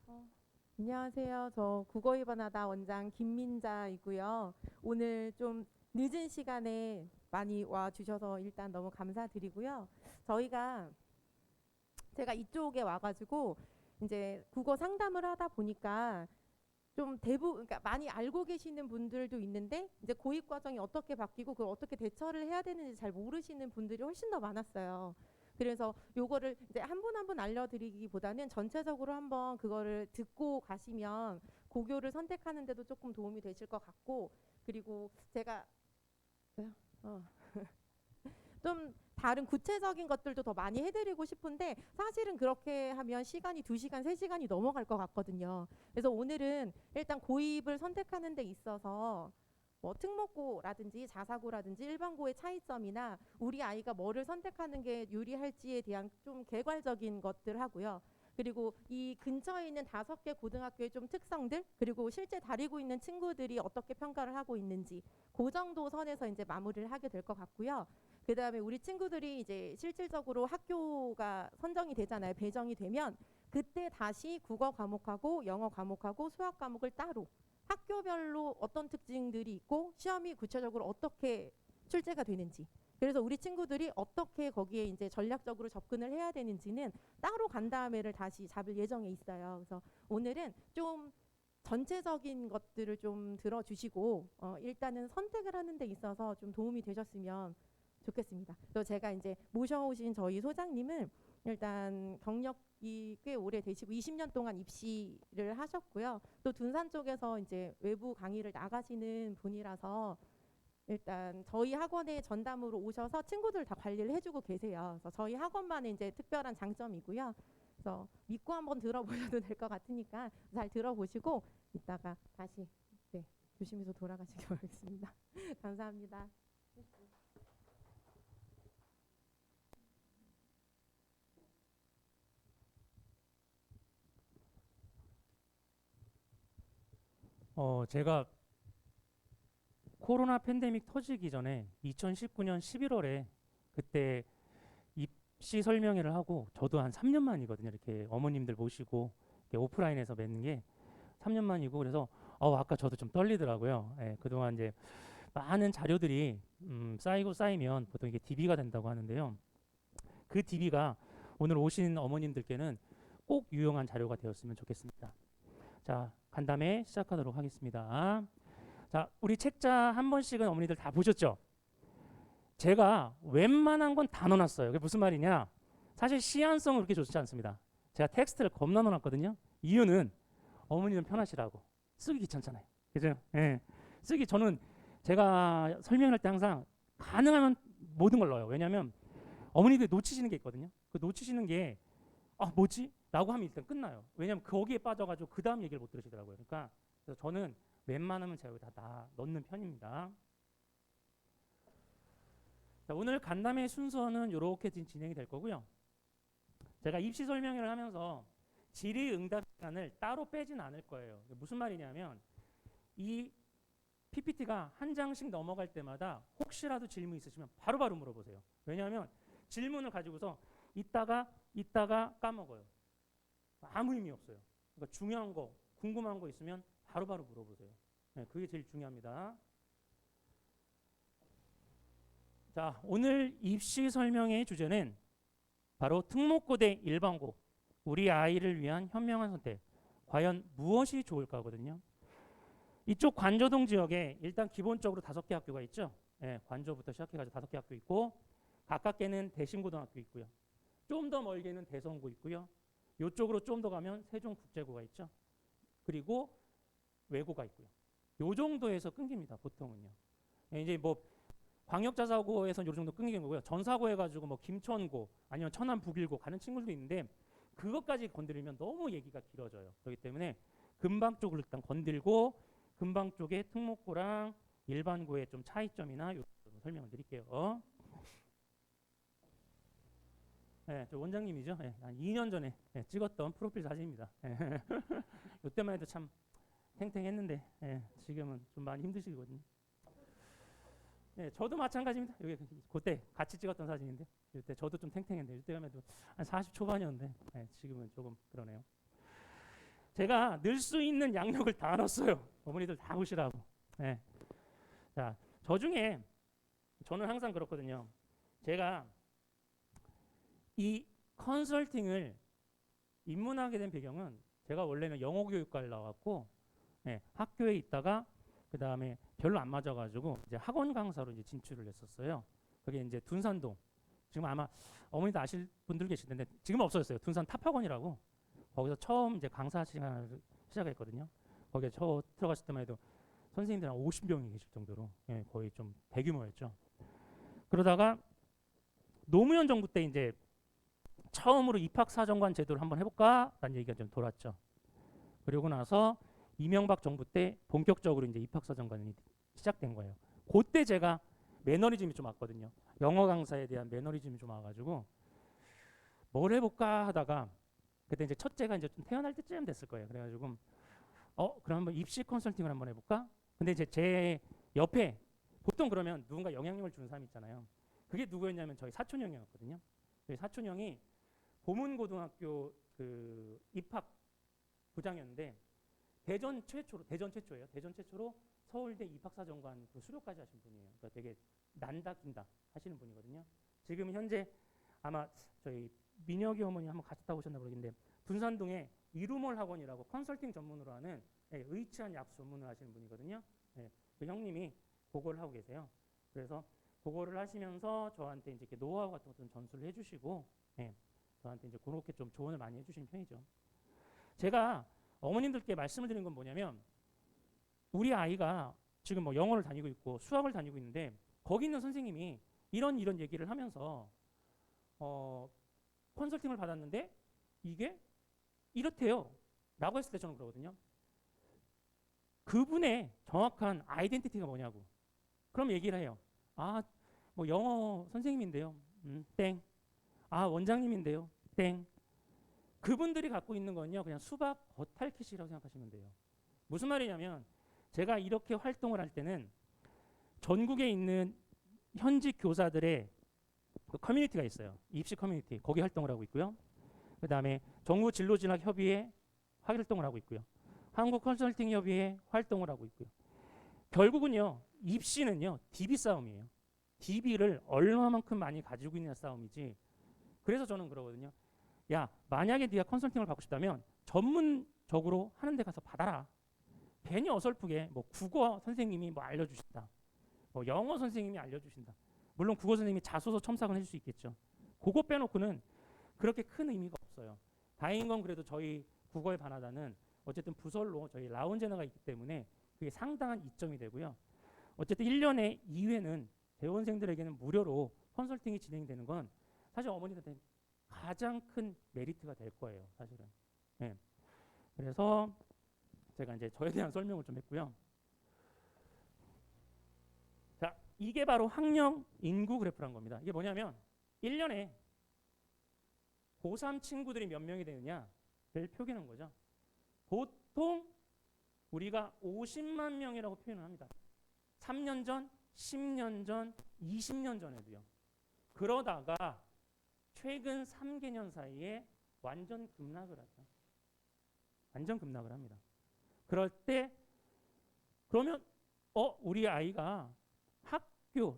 어, 안녕하세요. 저 국어 입원하다 원장 김민자이고요. 오늘 좀 늦은 시간에 많이 와 주셔서 일단 너무 감사드리고요. 저희가 제가 이쪽에 와가지고 이제 국어 상담을 하다 보니까 좀 그러니까 많이 알고 계시는 분들도 있는데 이제 고입 과정이 어떻게 바뀌고 그걸 어떻게 대처를 해야 되는지 잘 모르시는 분들이 훨씬 더 많았어요. 그래서 요거를 이제 한 분 한 분 알려드리기보다는 전체적으로 한번 그거를 듣고 가시면 고교를 선택하는 데도 조금 도움이 되실 것 같고, 그리고 제가 어, 좀 다른 구체적인 것들도 더 많이 해드리고 싶은데 사실은 그렇게 하면 시간이 2시간, 3시간이 넘어갈 것 같거든요. 그래서 오늘은 일단 고입을 선택하는 데 있어서 뭐 특목고라든지 자사고라든지 일반고의 차이점이나 우리 아이가 뭐를 선택하는 게 유리할지에 대한 좀 개괄적인 것들 하고요. 그리고 이 근처에 있는 5개 고등학교의 좀 특성들, 그리고 실제 다니고 있는 친구들이 어떻게 평가를 하고 있는지 그 정도 선에서 이제 마무리를 하게 될 것 같고요. 그다음에 우리 친구들이 이제 실질적으로 학교가 선정이 되잖아요. 배정이 되면 그때 다시 국어 과목하고 영어 과목하고 수학 과목을 따로 학교별로 어떤 특징들이 있고 시험이 구체적으로 어떻게 출제가 되는지, 그래서 우리 친구들이 어떻게 거기에 이제 전략적으로 접근을 해야 되는지는 따로 간 다음에를 다시 잡을 예정에 있어요. 그래서 오늘은 좀 전체적인 것들을 좀 들어주시고 일단은 선택을 하는 데 있어서 좀 도움이 되셨으면 좋겠습니다. 또 제가 이제 모셔오신 저희 소장님은 일단 경력이 꽤 오래 되시고 20년 동안 입시를 하셨고요. 또 둔산 쪽에서 이제 외부 강의를 나가시는 분이라서 일단 저희 학원에 전담으로 오셔서 친구들 다 관리를 해주고 계세요. 그래서 저희 학원만의 이제 특별한 장점이고요. 그래서 믿고 한번 들어보셔도 될 것 같으니까 잘 들어보시고 이따가 다시 네, 조심해서 돌아가시기 바라겠습니다. 감사합니다. 제가 코로나 팬데믹 터지기 전에 2019년 11월에 그때 입시 설명회를 하고 저도 한 3년 만이거든요. 이렇게 어머님들 모시고 이렇게 오프라인에서 뵙는 게 3년 만이고 그래서 아까 저도 좀 떨리더라고요. 예, 그동안 이제 많은 자료들이 쌓이고 쌓이면 보통 이게 DB가 된다고 하는데요. 그 DB가 오늘 오신 어머님들께는 꼭 유용한 자료가 되었으면 좋겠습니다. 자, 간담회 시작하도록 하겠습니다. 자, 우리 책자 한 번씩은 어머니들 다 보셨죠? 제가 웬만한 건 다 넣어놨어요. 그게 무슨 말이냐? 사실 시안성은 그렇게 좋지 않습니다. 제가 텍스트를 겁나 넣어놨거든요. 이유는 어머니는 편하시라고. 쓰기 귀찮잖아요. 그죠? 예. 쓰기 저는 제가 설명할 때 항상 가능하면 모든 걸 넣어요. 왜냐하면 어머니들 놓치시는 게 있거든요. 그 놓치시는 게 뭐지? 라고 하면 일단 끝나요. 왜냐하면 거기에 빠져가지고 그 다음 얘기를 못 들으시더라고요. 그러니까 그래서 저는 웬만하면 제가 여기다 다 넣는 편입니다. 자, 오늘 간담회 순서는 이렇게 진행이 될 거고요. 제가 입시 설명회를 하면서 질의응답 시간을 따로 빼진 않을 거예요. 무슨 말이냐면 이 PPT가 한 장씩 넘어갈 때마다 혹시라도 질문 있으시면 바로바로 물어보세요. 왜냐하면 질문을 가지고서 있다가 까먹어요. 아무 의미 없어요. 그러니까 중요한 거, 궁금한 거 있으면 바로바로 물어보세요. 네, 그게 제일 중요합니다. 자, 오늘 입시 설명의 주제는 바로 특목고 대 일반고, 우리 아이를 위한 현명한 선택, 과연 무엇이 좋을까거든요. 이쪽 관저동 지역에 일단 기본적으로 5개 학교가 있죠. 예, 관저부터 시작해가지고 5개 학교 있고, 가깝게는 대신고등학교 있고요. 좀 더 멀게는 대성고 있고요. 이쪽으로 좀 더 가면 세종국제고가 있죠. 그리고 외고가 있고요. 요 정도에서 끊깁니다. 보통은요. 예, 이제 뭐 광역자사고에서 요 정도 끊기는 거고요. 전사고 해가지고 뭐 김천고 아니면 천안 북일고 가는 친구들도 있는데 그것까지 건드리면 너무 얘기가 길어져요. 그렇기 때문에 금방 쪽을 일단 건들고 금방 쪽의 특목고랑 일반고의 좀 차이점이나 요 설명을 드릴게요. 네, 저 원장님이죠. 네, 한 2년 전에 찍었던 프로필 사진입니다. 네. 이때만 해도 참 탱탱했는데 지금은 좀 많이 힘드시거든요. 네, 저도 마찬가지입니다. 여기 그때 같이 찍었던 사진인데 이때 저도 좀 탱탱했는데 이때 가면 한 40 초반이었는데 지금은 조금 그러네요. 제가 넣을 수 있는 양력을 다 넣었어요. 어머니들 다 보시라고. 네. 자, 저 중에 저는 항상 그렇거든요. 제가 이 컨설팅을 입문하게 된 배경은 제가 원래는 영어 교육과를 나왔고 네, 학교에 있다가 그 다음에 별로 안 맞아가지고 이제 학원 강사로 이제 진출을 했었어요. 그게 이제 둔산동. 지금 아마 어머니도 아실 분들 계실 텐데 지금 없어졌어요. 둔산 탑학원이라고. 거기서 처음 이제 강사 시간을 시작했거든요. 거기에 저 들어갔을 때만 해도 선생님들 한 50명이 계실 정도로 예, 거의 좀 대규모였죠. 그러다가 노무현 정부 때 이제 처음으로 입학사정관 제도를 한번 해볼까라는 얘기가 좀 돌았죠. 그리고 나서 이명박 정부 때 본격적으로 이제 입학사정관이 시작된 거예요. 그때 제가 매너리즘이 좀 왔거든요. 영어 강사에 대한 매너리즘이 좀 와가지고 뭘 해볼까 하다가 그때 이제 첫째가 이제 좀 태어날 때쯤 됐을 거예요. 그래가지고 그럼 한번 입시 컨설팅을 한번 해볼까? 근데 이제 제 옆에 보통 그러면 누군가 영향력을 주는 사람이 있잖아요. 그게 누구였냐면 저희 사촌 형이었거든요. 저희 사촌 형이 보문고등학교 그 입학 부장이었는데 대전 최초로 서울대 입학사정관 그 수료까지 하신 분이에요. 그러니까 되게 난다 긴다 하시는 분이거든요. 지금 현재 아마 저희 민혁이 어머니 한번 같이 타보셨나 모르겠는데 둔산동에 이루몰 학원이라고 컨설팅 전문으로 하는 예, 의치한 약수 전문을 하시는 분이거든요. 예, 그 형님이 그거를 하고 계세요. 그래서 그거를 하시면서 저한테 이제 이렇게 노하우 같은 것도 전수를 해주시고 예, 저한테 이제 그렇게 좀 조언을 많이 해주시는 편이죠. 제가 어머님들께 말씀을 드리는 건 뭐냐면 우리 아이가 지금 뭐 영어를 다니고 있고 수학을 다니고 있는데 거기 있는 선생님이 이런 얘기를 하면서 컨설팅을 받았는데 이게 이렇대요 라고 했을 때 저는 그러거든요. 그분의 정확한 아이덴티티가 뭐냐고. 그럼 얘기를 해요. 뭐 영어 선생님인데요. 땡. 원장님인데요. 땡. 그분들이 갖고 있는 건요. 그냥 수박 겉핥기식이라고 생각하시면 돼요. 무슨 말이냐면 제가 이렇게 활동을 할 때는 전국에 있는 현직 교사들의 그 커뮤니티가 있어요. 입시 커뮤니티. 거기 활동을 하고 있고요. 그 다음에 정부진로진학협의회 활동을 하고 있고요. 한국컨설팅협의회 활동을 하고 있고요. 결국은요. 입시는요. DB 싸움이에요. DB를 얼마만큼 많이 가지고 있는 싸움이지. 그래서 저는 그러거든요. 야, 만약에 네가 컨설팅을 받고 싶다면 전문적으로 하는 데 가서 받아라. 괜히 어설프게 뭐 국어 선생님이 뭐 알려주신다. 뭐 영어 선생님이 알려주신다. 물론 국어 선생님이 자소서 첨삭은 해줄 수 있겠죠. 그거 빼놓고는 그렇게 큰 의미가 없어요. 다행인 건 그래도 저희 국어의 바나다는 어쨌든 부설로 저희 라운제너가 있기 때문에 그게 상당한 이점이 되고요. 어쨌든 1년에 2회는 대원생들에게는 무료로 컨설팅이 진행되는 건 사실 어머니들한테 가장 큰 메리트가 될 거예요. 사실은. 네. 그래서 제가 이제 저에 대한 설명을 좀 했고요. 자, 이게 바로 학령 인구 그래프란 겁니다. 이게 뭐냐면 1년에 고3 친구들이 몇 명이 되느냐를 표기하는 거죠. 보통 우리가 50만 명이라고 표현을 합니다. 3년 전, 10년 전, 20년 전에도요. 그러다가 최근 3개년 사이에 완전 급락을 하죠. 완전 급락을 합니다. 그럴 때 그러면 우리 아이가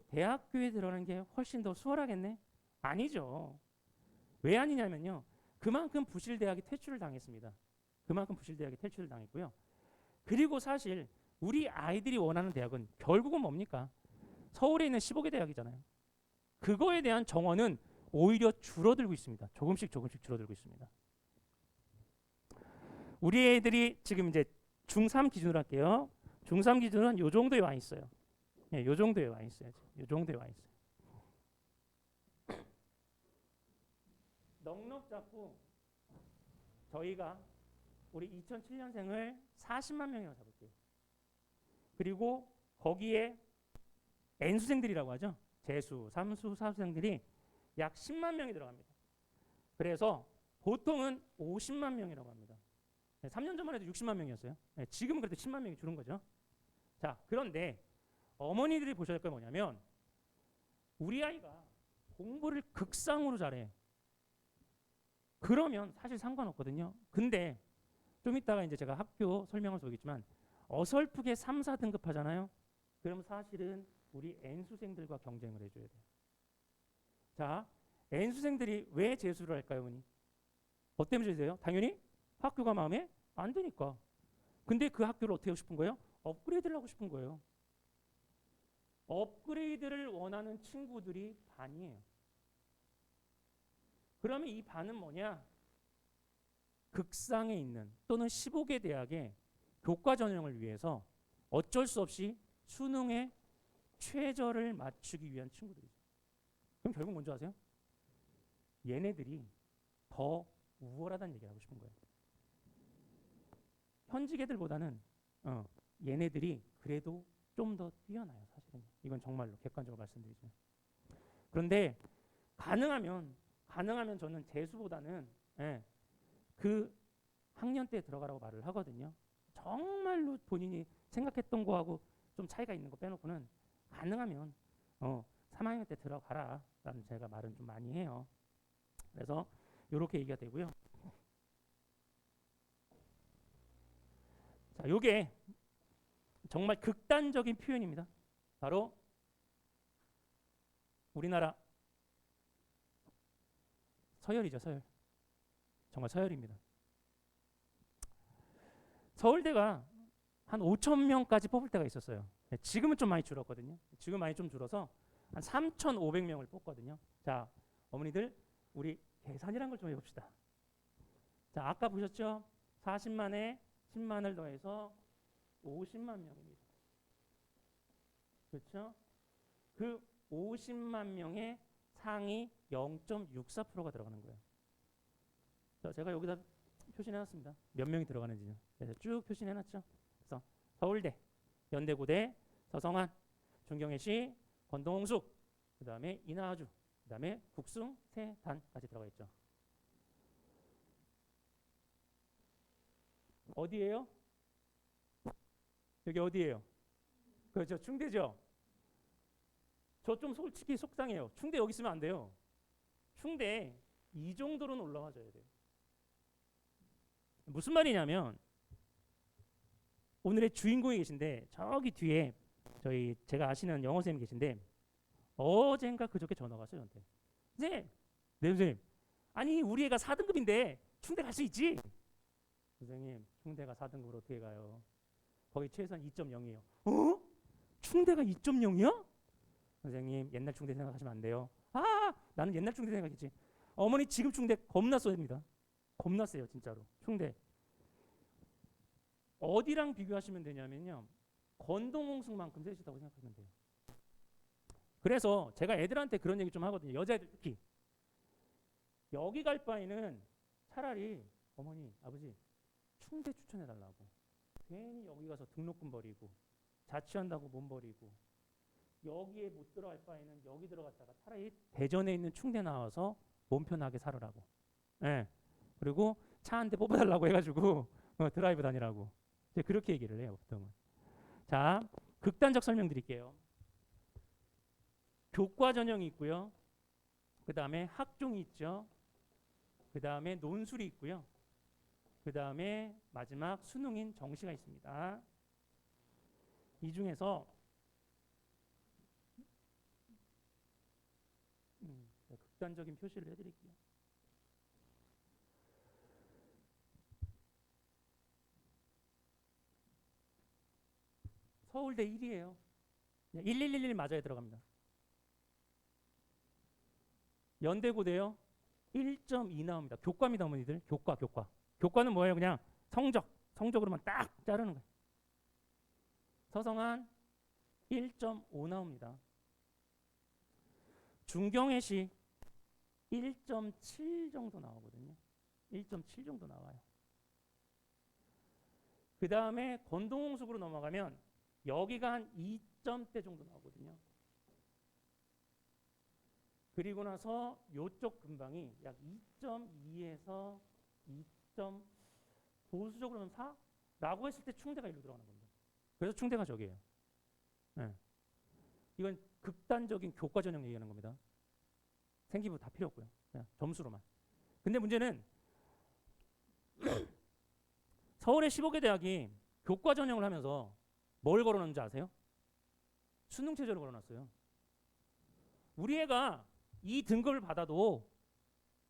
대학교에 들어가는 게 훨씬 더 수월하겠네? 아니죠. 왜 아니냐면요. 그만큼 부실대학이 퇴출을 당했습니다. 그만큼 부실대학이 퇴출을 당했고요. 그리고 사실 우리 아이들이 원하는 대학은 결국은 뭡니까? 서울에 있는 15개 대학이잖아요. 그거에 대한 정원은 오히려 줄어들고 있습니다. 조금씩 줄어들고 있습니다. 우리 애들이 지금 이제 중3 기준으로 할게요. 중3 기준은 요 정도에 와 있어요. 예, 요 정도에 와 있어요. 요 정도에 와 있어요. 넉넉 잡고 저희가 우리 2007년생을 40만 명이라고 잡을게요. 그리고 거기에 N수생들이라고 하죠. 재수, 삼수, 사수생들이 약 10만 명이 들어갑니다. 그래서 보통은 50만 명이라고 합니다. 3년 전만 해도 60만 명이었어요. 지금은 그래도 10만 명이 줄은 거죠. 자, 그런데 어머니들이 보셔야 할 건 뭐냐면 우리 아이가 공부를 극상으로 잘해. 그러면 사실 상관없거든요. 근데 좀 이따가 이제 제가 학교 설명을 보겠지만 어설프게 3, 4등급 하잖아요. 그럼 사실은 우리 N수생들과 경쟁을 해줘야 돼요. 자, N수생들이 왜 재수를 할까요, 어머니? 뭐 때문에 재수해요? 당연히 학교가 마음에 안 드니까. 근데 그 학교를 어떻게 하고 싶은 거예요? 업그레이드를 하고 싶은 거예요. 업그레이드를 원하는 친구들이 반이에요. 그러면 이 반은 뭐냐? 극상에 있는 또는 15개 대학의 교과 전형을 위해서 어쩔 수 없이 수능에 최저를 맞추기 위한 친구들이죠. 그럼 결국 뭔지 아세요? 얘네들이 더 우월하다는 얘기를 하고 싶은 거예요. 현직 애들보다는 얘네들이 그래도 좀 더 뛰어나요. 사실은 이건 정말로 객관적으로 말씀드리죠. 그런데 가능하면 저는 재수보다는 그 학년 때 들어가라고 말을 하거든요. 정말로 본인이 생각했던 거하고 좀 차이가 있는 거 빼놓고는 가능하면 3학년 때 들어가라 라는 제가 말은 좀 많이 해요. 그래서 이렇게 얘기가 되고요. 자, 요게 정말 극단적인 표현입니다. 바로 우리나라 서열이죠, 서열. 정말 서열입니다. 서울대가 한 5천 명까지 뽑을 때가 있었어요. 지금은 좀 많이 줄었거든요. 지금 많이 좀 줄어서 한 3,500명을 뽑거든요. 자, 어머니들 우리 계산이란 걸 좀 해봅시다. 자, 아까 보셨죠? 40만에 10만을 더해서 50만 명입니다. 그렇죠? 그 50만 명의 상위 0.64%가 들어가는 거예요. 자, 제가 여기다 표시해놨습니다. 몇 명이 들어가는지요. 그래서 쭉 표시해놨죠. 그래서 서울대, 연대고대, 서성한, 중경외시, 건동홍숙, 그 다음에 인하아주, 그 다음에 국숭, 세단까지 들어가 있죠. 어디예요? 여기 어디예요? 그렇죠. 충대죠. 저 좀 솔직히 속상해요. 충대 여기 있으면 안 돼요. 충대 이 정도로는 올라가줘야 돼요. 무슨 말이냐면 오늘의 주인공이 계신데 저기 뒤에 제가 아시는 영어 선생님이 계신데 어젠가 그저께 전화가 왔어요. 저한테. 네 선생님. 아니 우리 애가 4등급인데 충대 갈 수 있지? 선생님 충대가 4등급으로 어떻게 가요? 거기 최소한 2.0이에요. 어? 충대가 2.0이야? 선생님 옛날 충대 생각하시면 안 돼요. 아 나는 옛날 충대 생각했지. 어머니 지금 충대 겁나 셉니다. 겁나 세요 진짜로. 충대 어디랑 비교하시면 되냐면요 건동홍숙만큼 세시다고 생각하면 돼요. 그래서 제가 애들한테 그런 얘기 좀 하거든요. 여자애들 특히 여기 갈 바에는 차라리 어머니 아버지 충대 추천해달라고. 괜히 여기 가서 등록금 버리고 자취한다고 몸 버리고 여기에 못 들어갈 바에는 여기 들어갔다가 차라리 대전에 있는 충대 나와서 몸 편하게 살으라고. 예. 그리고 차 한 대 뽑아달라고 해가지고 드라이브 다니라고. 그렇게 얘기를 해요 보통은. 자, 극단적 설명 드릴게요. 교과 전형이 있고요. 그 다음에 학종이 있죠. 그 다음에 논술이 있고요. 그 다음에 마지막 수능인 정시가 있습니다. 이 중에서 극단적인 표시를 해드릴게요. 서울대 1이에요. 1111 맞아야 들어갑니다. 연대고대요. 1.2 나옵니다. 교과입니다, 어머니들. 교과. 교과는 뭐예요? 그냥 성적으로만 딱 자르는 거예요. 서성한 1.5 나옵니다. 중경외시 1.7 정도 나오거든요. 1.7 정도 나와요. 그 다음에 건동홍숙으로 넘어가면 여기가 한 2점대 정도 나오거든요. 그리고 나서 요쪽 근방이 약 2.2에서 2점 보수적으로는 4라고 했을 때 충대가 일로 들어가는 겁니다. 그래서 충대가 저기예요. 네. 이건 극단적인 교과 전형 얘기하는 겁니다. 생기부 다 필요 없고요. 그냥 점수로만. 근데 문제는 서울의 15개 대학이 교과 전형을 하면서 뭘 걸어놨는지 아세요? 수능 최저를 걸어놨어요. 우리 애가 이 등급을 받아도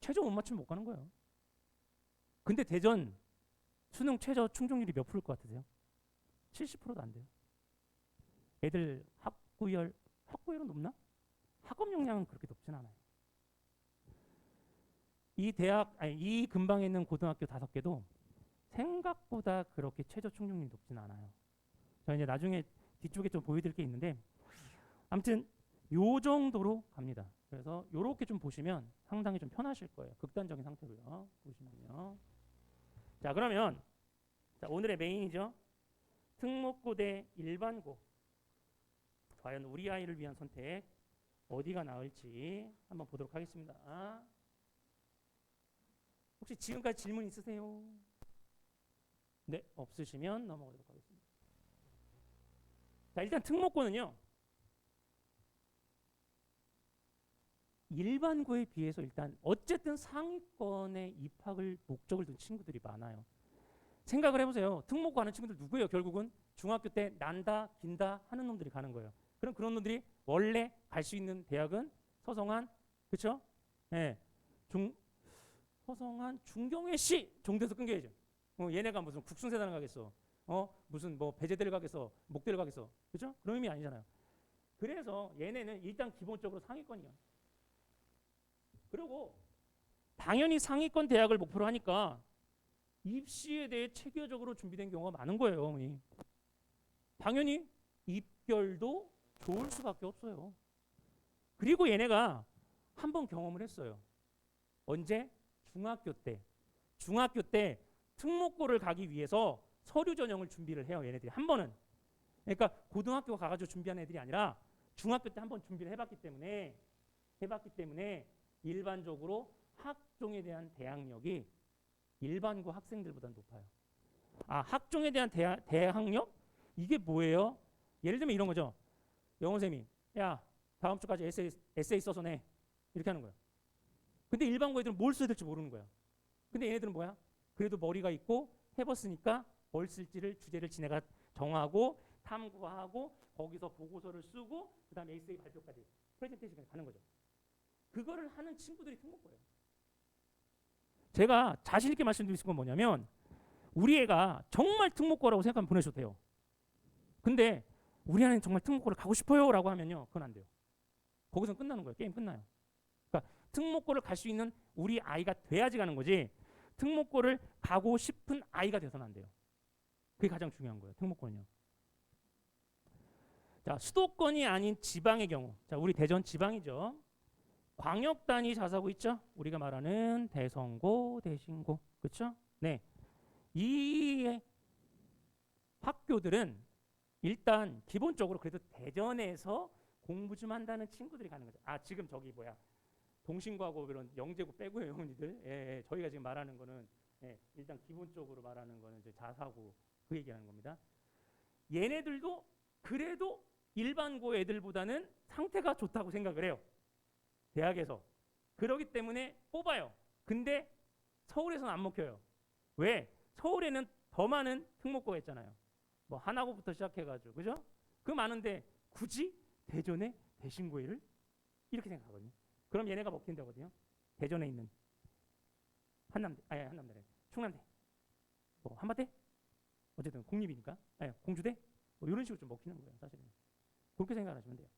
최저 못 맞추면 못 가는 거예요. 근데 대전 수능 최저 충족률이 몇 프로일 것 같으세요? 70%도 안 돼요. 애들 학구열은 높나? 학업 역량은 그렇게 높진 않아요. 이 근방에 있는 고등학교 5개도 생각보다 그렇게 최저 충족률이 높진 않아요. 저 이제 나중에 뒤쪽에 좀 보여드릴 게 있는데, 아무튼 요 정도로 갑니다. 그래서 요렇게 좀 보시면 상당히 좀 편하실 거예요. 극단적인 상태고요. 보시면요. 자, 그러면 오늘의 메인이죠. 특목고 대 일반고. 과연 우리 아이를 위한 선택 어디가 나을지 한번 보도록 하겠습니다. 혹시 지금까지 질문 있으세요? 네, 없으시면 넘어가도록 하겠습니다. 자, 일단 특목고는요, 일반고에 비해서 일단 어쨌든 상위권에 입학을 목적을 둔 친구들이 많아요. 생각을 해보세요. 특목고 하는 친구들 누구예요? 결국은 중학교 때 난다, 긴다 하는 놈들이 가는 거예요. 그럼 그런 놈들이 원래 갈 수 있는 대학은 서성한, 그렇죠? 예, 서성한, 중경외시 정도에서 끊겨야죠. 얘네가 무슨 국sun세단을 가겠어? 무슨 뭐 배제대를 가겠어? 목대를 가겠어? 그렇죠? 그런 의미 아니잖아요. 그래서 얘네는 일단 기본적으로 상위권이야. 그리고 당연히 상위권 대학을 목표로 하니까 입시에 대해 체계적으로 준비된 경우가 많은 거예요. 어머니. 당연히 입결도 좋을 수밖에 없어요. 그리고 얘네가 한번 경험을 했어요. 언제? 중학교 때 특목고를 가기 위해서 서류 전형을 준비를 해요. 얘네들이 한 번은. 그러니까 고등학교 가가지고 준비한 애들이 아니라 중학교 때 한번 준비를 해봤기 때문에 일반적으로 학종에 대한 대학력이 일반고 학생들보다 높아요. 학종에 대한 대학력? 이게 뭐예요? 예를 들면 이런 거죠. 영어 쌤이, 야, 다음 주까지 에세이 써서 내. 이렇게 하는 거예요. 근데 일반고 애들은 뭘 써야 될지 모르는 거야. 근데 얘네들은 뭐야? 그래도 머리가 있고 해봤으니까 뭘 쓸지를 주제를 지네가 정하고 탐구하고 거기서 보고서를 쓰고 그 다음에 에세이 발표까지 프레젠테이션까지 가는 거죠. 그거를 하는 친구들이 특목고예요. 제가 자신 있게 말씀드릴 건 뭐냐면 우리 애가 정말 특목고라고 생각하면 보내셔도 돼요. 근데 우리 아이는 정말 특목고를 가고 싶어요 라고 하면요, 그건 안 돼요. 거기서 끝나는 거예요. 게임 끝나요. 그러니까 특목고를 갈 수 있는 우리 아이가 돼야지 가는 거지, 특목고를 가고 싶은 아이가 돼서는 안 돼요. 그게 가장 중요한 거예요. 특목고는요. 자, 수도권이 아닌 지방의 경우, 자, 우리 대전 지방이죠. 광역 단위 자사고 있죠. 우리가 말하는 대성고, 대신고, 그렇죠? 네, 이 학교들은 일단 기본적으로 그래도 대전에서 공부 좀 한다는 친구들이 가는 거죠. 지금 저기 뭐야, 동신고하고 이런 영재고 빼고요, 어머니들. 예, 저희가 지금 말하는 거는 일단 기본적으로 말하는 거는 이제 자사고 그 얘기하는 겁니다. 얘네들도 그래도 일반고 애들보다는 상태가 좋다고 생각을 해요. 대학에서. 그러기 때문에 뽑아요. 근데 서울에서는 안 먹혀요. 왜? 서울에는 더 많은 특목고가 있잖아요. 뭐 하나고부터 시작해가지고, 그죠? 그 많은데 굳이 대전에 대신고를 이렇게 생각하거든요. 그럼 얘네가 먹힌다거든요. 대전에 있는 한남대, 충남대, 뭐 한마대, 어쨌든 공립이니까, 공주대, 뭐 이런 식으로 좀 먹히는 거예요, 사실은. 그렇게 생각하시면 돼요.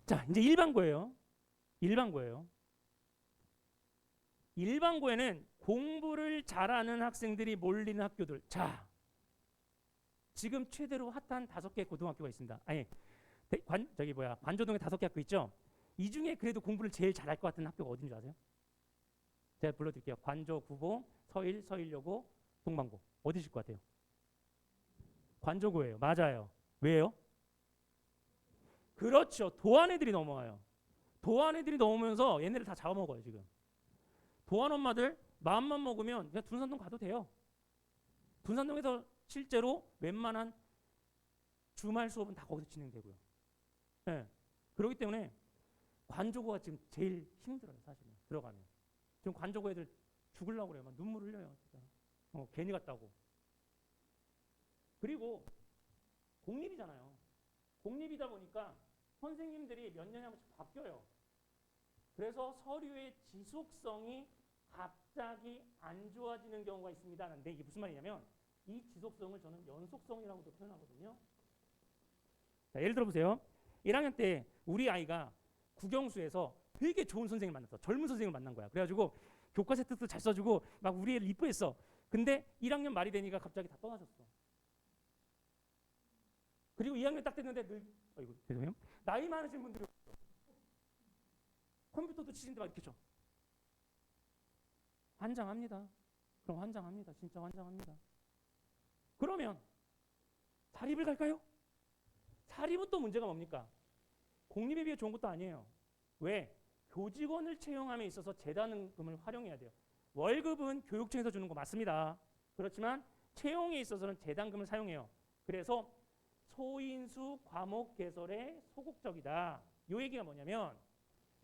자, 이제 일반고예요. 일반고에는 공부를 잘하는 학생들이 몰리는 학교들. 자, 지금 최대로 핫한 5개 고등학교가 있습니다. 관조동에 5개 학교 있죠. 이 중에 그래도 공부를 제일 잘할 것 같은 학교가 어딘지 아세요? 제가 불러드릴게요. 관조, 구봉, 서일, 서일여고, 동방고. 어디실 것 같아요? 관조고예요. 맞아요. 왜요? 그렇죠. 도안 애들이 넘어와요. 도안 애들이 넘으면서 얘네를 다 잡아먹어요. 지금 도안 엄마들 마음만 먹으면 그냥 둔산동 가도 돼요. 둔산동에서 실제로 웬만한 주말 수업은 다 거기서 진행되고요. 그렇기 때문에 관조고가 지금 제일 힘들어요. 사실은 들어가면. 지금 관조고 애들 죽으려고 그래요. 막 눈물 흘려요. 진짜. 괜히 갔다고. 그리고 공립이잖아요. 공립이다 보니까 선생님들이 몇 년에 한 번씩 바뀌어요. 그래서 서류의 지속성이 갑자기 안 좋아지는 경우가 있습니다. 근데 이게 무슨 말이냐면 이 지속성을 저는 연속성이라고도 표현하거든요. 자, 예를 들어 보세요. 1학년 때 우리 아이가 국영수에서 되게 좋은 선생님을 만났어. 젊은 선생님을 만난 거야. 그래가지고 교과서 뜻도 잘 써주고 막 우리 애를 이뻐했어. 근데 1학년 말이 되니까 갑자기 다 떠나셨어. 그리고 2학년 딱 됐는데 아이고 죄송해요. 나이 많으신 분들이 컴퓨터도 치신데 막 이렇게 쳐. 환장합니다. 그럼 환장합니다. 진짜 환장합니다. 그러면 사립을 갈까요? 사립은 또 문제가 뭡니까? 공립에 비해 좋은 것도 아니에요. 왜? 교직원을 채용함에 있어서 재단금을 활용해야 돼요. 월급은 교육청에서 주는 거 맞습니다. 그렇지만 채용에 있어서는 재단금을 사용해요. 그래서 소인수 과목 개설에 소극적이다. 이 얘기가 뭐냐면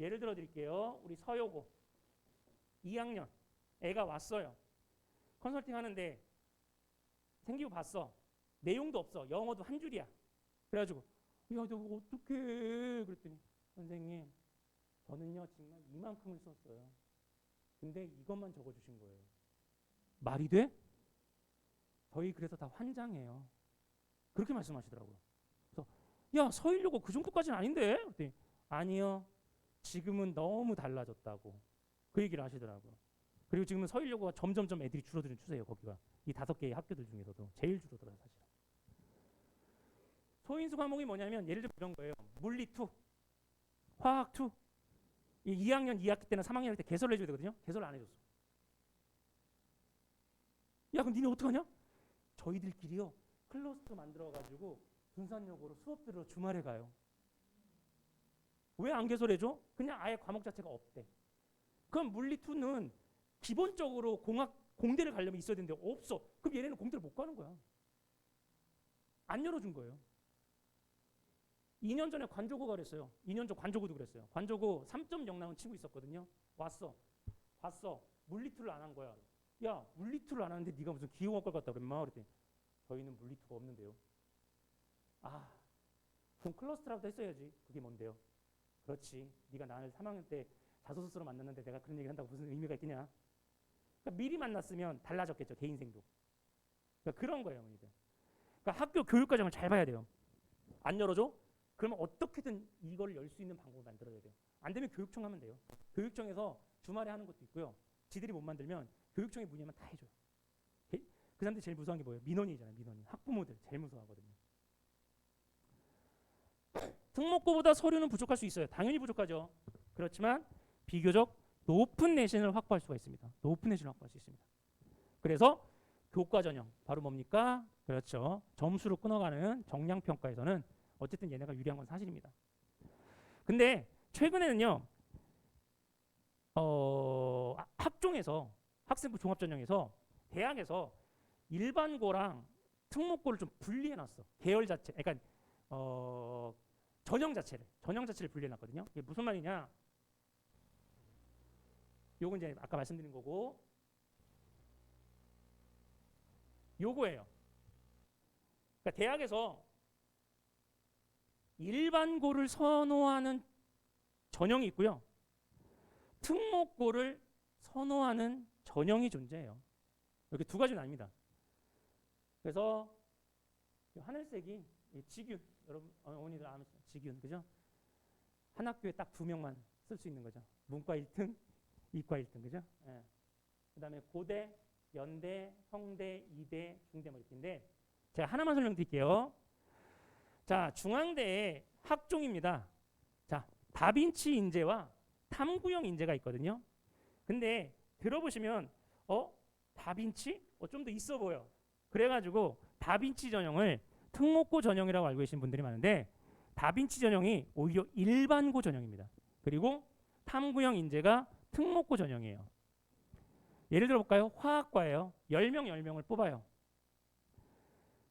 예를 들어 드릴게요. 우리 서요고 2학년 애가 왔어요. 컨설팅 하는데 생기부 봤어. 내용도 없어. 영어도 한 줄이야. 그래가지고 야, 너 어떡해. 그랬더니 선생님 저는요 정말 이만큼을 썼어요. 근데 이것만 적어주신 거예요. 말이 돼? 저희 그래서 다 환장해요. 그렇게 말씀하시더라고요. 그래서 야 서일요고 그 정도까지는 아닌데? 그랬더니 아니요. 지금은 너무 달라졌다고 그 얘기를 하시더라고요. 그리고 지금은 서일요고가 점점점 애들이 줄어드는 추세예요. 거기가 이 5개의 학교들 중에서도 제일 줄어들어요. 사실. 소인수 과목이 뭐냐면 예를 들어 이런 거예요. 물리 2, 화학 2. 이 2학년 2학기 때나 3학년 때 개설을 해줘야 되거든요. 개설을 안 해줬어. 야 그럼 니네 어떡하냐? 저희들끼리요 클러스터 만들어가지고 분산여고로 수업 들으러 주말에 가요. 왜 안 개설해줘? 그냥 아예 과목 자체가 없대. 그럼 물리 2는 기본적으로 공대를 가려면 있어야 되는데 없어. 그럼 얘네는 공대를 못 가는 거야. 안 열어준 거예요. 2년 전에 관조고가 그랬어요. 2년 전 관조고도 그랬어요. 관조고 3.0 나온 친구 있었거든요. 왔어. 봤어. 물리 2를 안 한 거야. 야 물리 2를 안 하는데 네가 무슨 기계공학과 갔다 그랬마? 그랬더니 저희는 물리 2가 없는데요. 아 그럼 클러스터라도 했어야지. 그게 뭔데요? 그렇지. 네가 나를 3학년 때 자소서로 만났는데 내가 그런 얘기 한다고 무슨 의미가 있겠냐? 그러니까 미리 만났으면 달라졌겠죠. 개 인생도. 그러니까 그런 거예요. 이제. 그러니까 학교 교육 과정을 잘 봐야 돼요. 안 열어줘? 그러면 어떻게든 이걸 열 수 있는 방법을 만들어야 돼요. 안 되면 교육청 하면 돼요. 교육청에서 주말에 하는 것도 있고요. 지들이 못 만들면 교육청에 문의하면 다 해줘요. 그 사람들이 제일 무서운 게 뭐예요? 민원이잖아요. 민원이. 학부모들 제일 무서워하거든요. 특목고보다 서류는 부족할 수 있어요. 당연히 부족하죠. 그렇지만 비교적 높은 내신을 확보할 수가 있습니다. 높은 내신을 확보할 수 있습니다. 그래서 교과 전형 바로 뭡니까? 그렇죠. 점수로 끊어가는 정량평가에서는 어쨌든 얘네가 유리한 건 사실입니다. 근데 최근에는요. 학종에서 학생부 종합전형에서 대학에서 일반고랑 특목고를 좀 분리해놨어. 계열 자체. 그러니까 전형 자체를 분리해놨거든요. 이게 무슨 말이냐? 요건 이제 아까 말씀드린 거고, 요거예요. 그러니까 대학에서 일반고를 선호하는 전형이 있고요. 특목고를 선호하는 전형이 존재해요. 이렇게 두 가지는 아닙니다. 그래서 하늘색이 직윤, 여러분 어머니들 아시죠? 직윤, 그죠? 한 학교에 딱 2명만 쓸 수 있는 거죠. 문과 1등, 이과 1등, 그죠? 예. 그다음에 고대, 연대, 성대, 이대, 중대 뭐 이렇게인데 제가 하나만 설명드릴게요. 자, 중앙대의 학종입니다. 자, 다빈치 인재와 탐구형 인재가 있거든요. 근데 들어보시면 다빈치? 좀 더 있어 보여. 그래가지고 다빈치 전형을 특목고 전형이라고 알고 계신 분들이 많은데 다빈치 전형이 오히려 일반고 전형입니다. 그리고 탐구형 인재가 특목고 전형이에요. 예를 들어 볼까요? 화학과예요. 10명을 뽑아요.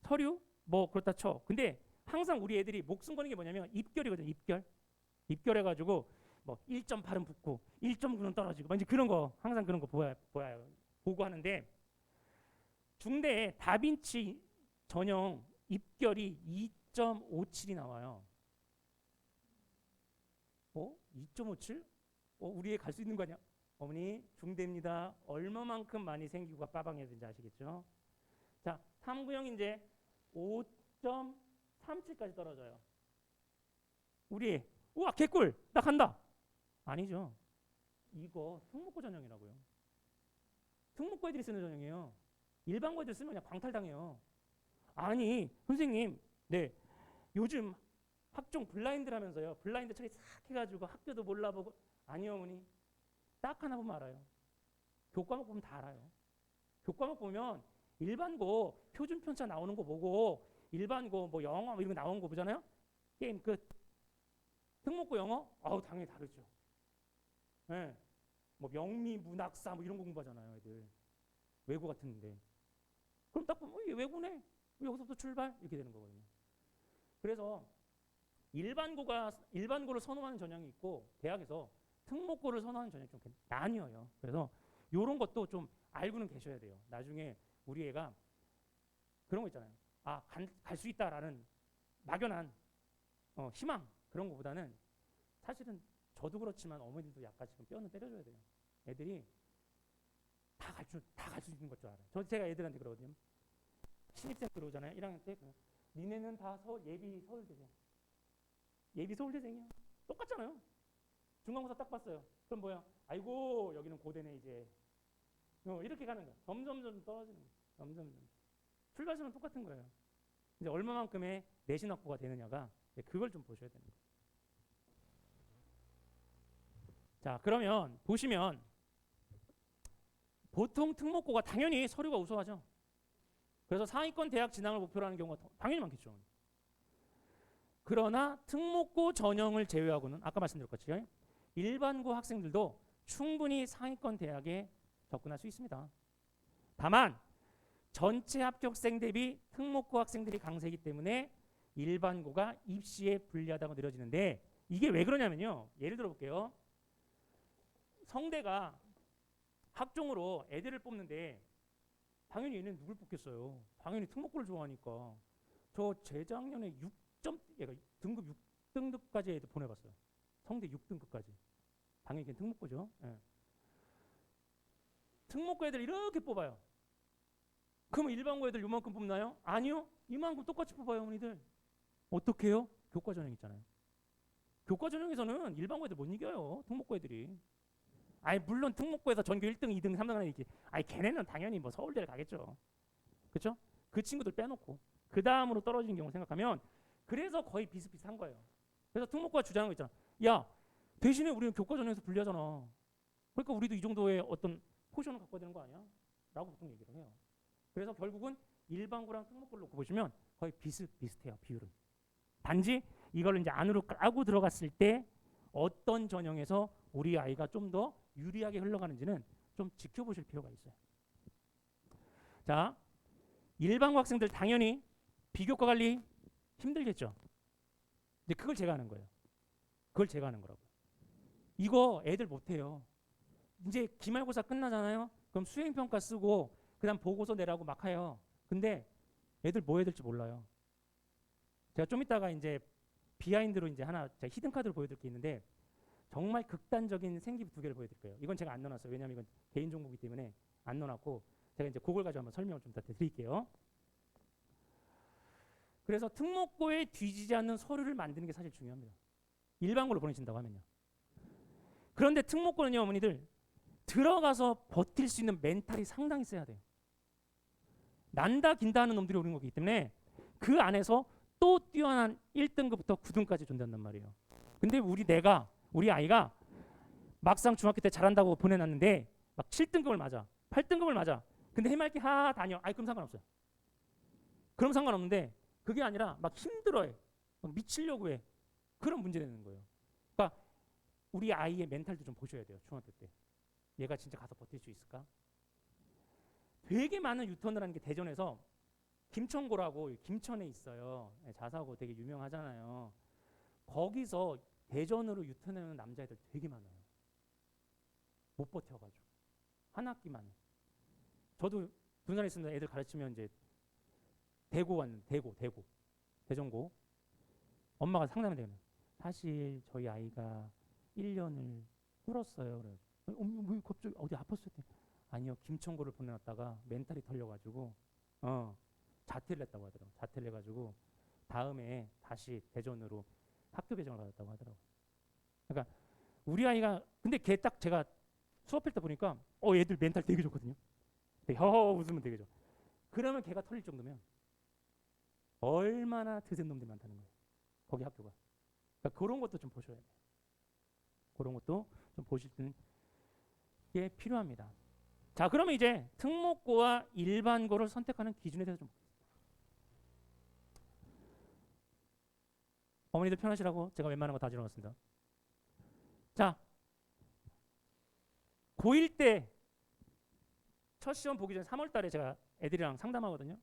서류? 뭐 그렇다 쳐. 근데 항상 우리 애들이 목숨 거는 게 뭐냐면 입결이거든요. 입결 해가지고 뭐 1.8은 붙고 1.9는 떨어지고 막 이제 그런 거 항상 그런 거 보여요. 보고 하는데 중대에 다빈치 전형 입결이 2.57이 나와요. 2.57? 우리 애 갈 수 있는 거 아니야? 어머니 중대입니다. 얼마만큼 많이 생기고 빠방해야 되는지 아시겠죠? 자, 탐구형 이제 5.37까지 떨어져요. 우리 애, 우와 개꿀 나 간다. 아니죠. 이거 특목고 전형이라고요. 특목고 애들이 쓰는 전형이에요. 일반고 애들 쓰면 그냥 광탈당해요. 아니 선생님, 네 요즘 학종 블라인드라면서요. 블라인드 처리 싹 해가지고 학교도 몰라보고. 아니요 어머니, 딱 하나 보면 알아요. 교과목 보면 다 알아요. 교과목 보면 일반고 표준 편차 나오는 거 보고 일반고 뭐 영어 뭐 이런 거 나오는 거 보잖아요. 게임 끝. 특목고 영어 당연히 다르죠. 네. 뭐 명리 문학사 뭐 이런 거 공부하잖아요 애들. 외고 같은데. 그럼 딱 보면 얘 외고네. 여기서부터 출발 이렇게 되는 거거든요. 그래서 일반고를 선호하는 전형이 있고 대학에서 특목고를 선호하는 전형이 좀 나뉘어요. 그래서 이런 것도 좀 알고는 계셔야 돼요. 나중에 우리 애가 그런 거 있잖아요. 갈 수 있다라는 막연한 희망 그런 거보다는 사실은 저도 그렇지만 어머니들도 약간 지금 뼈는 때려줘야 돼요. 애들이 다 갈 수 있는 것 줄 알아요. 제가 애들한테 그러거든요. 신입생 들어오잖아요. 1학년 때 니네는 다 예비 서울대생. 예비 서울대생이야. 똑같잖아요. 중간고사 딱 봤어요. 그럼 뭐야? 아이고 여기는 고대네 이제. 이렇게 가는 거야. 점점 떨어지는 거야. 점점. 출발선은 똑같은 거예요. 이제 얼마만큼의 내신 확보가 되느냐가 그걸 좀 보셔야 되는 거예요. 자, 그러면 보시면 보통 특목고가 당연히 서류가 우수하죠. 그래서 상위권 대학 진학을 목표로 하는 경우가 당연히 많겠죠. 그러나 특목고 전형을 제외하고는 아까 말씀드렸겠죠. 일반고 학생들도 충분히 상위권 대학에 접근할 수 있습니다. 다만 전체 합격생 대비 특목고 학생들이 강세이기 때문에 일반고가 입시에 불리하다고 느껴지는데 이게 왜 그러냐면요. 예를 들어 볼게요. 성대가 학종으로 애들을 뽑는데 당연히 얘는 누굴 뽑겠어요. 당연히 특목고를 좋아하니까. 저 재작년에 얘가 등급 6등급까지 애들 보내봤어요. 성대 6등급까지. 당연히 걔는 특목고죠. 예. 특목고 애들 이렇게 뽑아요. 그러면 일반고 애들 요만큼 뽑나요? 아니요. 이만큼 똑같이 뽑아요 어머니들. 어떻게 해요? 교과 전형 있잖아요. 교과 전형에서는 일반고 애들 못 이겨요. 특목고 애들이. 물론 특목고에서 전교 1등, 2등, 3등 하는 얘기. 걔네는 당연히 뭐 서울대를 가겠죠. 그렇죠? 그 친구들 빼놓고 그 다음으로 떨어지는 경우 생각하면 그래서 거의 비슷비슷한 거예요. 그래서 특목고가 주장하는 거 있잖아. 야, 대신에 우리는 교과 전형에서 불리하잖아. 그러니까 우리도 이 정도의 어떤 포션을 갖고 되는 거 아니야? 라고 보통 얘기를 해요. 그래서 결국은 일반고랑 특목고를 놓고 보시면 거의 비슷비슷해요. 비율은. 단지 이걸 이제 안으로 까고 들어갔을 때 어떤 전형에서 우리 아이가 좀 더 유리하게 흘러가는지는 좀 지켜보실 필요가 있어요. 자, 일반고 학생들 당연히 비교과 관리 힘들겠죠. 근데 그걸 제가 하는 거예요. 그걸 제가 하는 거라고. 이거 애들 못해요. 이제 기말고사 끝나잖아요. 그럼 수행평가 쓰고 그다음 보고서 내라고 막 해요. 근데 애들 뭐 해야 될지 몰라요. 제가 좀 이따가 이제 비하인드로 이제 하나 제가 히든 카드를 보여드릴 게 있는데 정말 극단적인 생기부 2개를 보여드릴 거예요. 이건 제가 안 넣어놨어요. 왜냐하면 이건 개인 정보이기 때문에 안 넣어놨고 제가 이제 그걸 가지고 한번 설명을 좀 더 드릴게요. 그래서 특목고에 뒤지지 않는 서류를 만드는 게 사실 중요합니다. 일반고로 보내신다고 하면요. 그런데 특목고는요 어머니들 들어가서 버틸 수 있는 멘탈이 상당히 세야 돼요. 난다 긴다 하는 놈들이 오는 거기 때문에 그 안에서 또 뛰어난 1등급부터 9등까지 존재한단 말이에요. 근데 우리 아이가 막상 중학교 때 잘한다고 보내놨는데 막 7등급을 맞아 8등급을 맞아. 근데 해맑게 다녀. 그럼 상관없어요. 그럼 상관없는데 그게 아니라 막 힘들어해. 막 미치려고 해. 그런 문제 되는 거예요. 그러니까 우리 아이의 멘탈도 좀 보셔야 돼요. 중학교 때. 얘가 진짜 가서 버틸 수 있을까? 되게 많은 유턴을 하는 게 대전에서 김천고라고 김천에 있어요. 자사고 되게 유명하잖아요. 거기서 대전으로 유턴하는 남자애들 되게 많아요. 못 버텨가지고 한 학기만에. 저도 군산에 있으면 애들 가르치면 이제 대고 왔는 대고 대전고 엄마가 상담이 되면 사실 저희 아이가 1년을 꿇었어요. 그래요. 왜 갑자기 어디 아팠을 때 아니요 김천고를 보내놨다가 멘탈이 털려가지고 자퇴를 했다고 하더라고. 자퇴를 해가지고 다음에 다시 대전으로 학교 배정을 받았다고 하더라고. 그러니까 우리 아이가 근데 걔 딱 제가 수업할 때 보니까 애들 멘탈 되게 좋거든요. 허허 웃으면 되게 좋아. 그러면 걔가 털릴 정도면 얼마나 드센 놈들이 많다는 거예요. 거기 학교가. 그러니까 그런 것도 좀 보셔야 돼요. 그런 것도 좀 보시는 게 필요합니다. 자, 그러면 이제 특목고와 일반고를 선택하는 기준에 대해서 좀 어머니들 편하시라고 제가 웬만한 거 다 적어놨습니다. 자, 고1 때 첫 시험 보기 전에 3월 달에 제가 애들이랑 상담하거든요.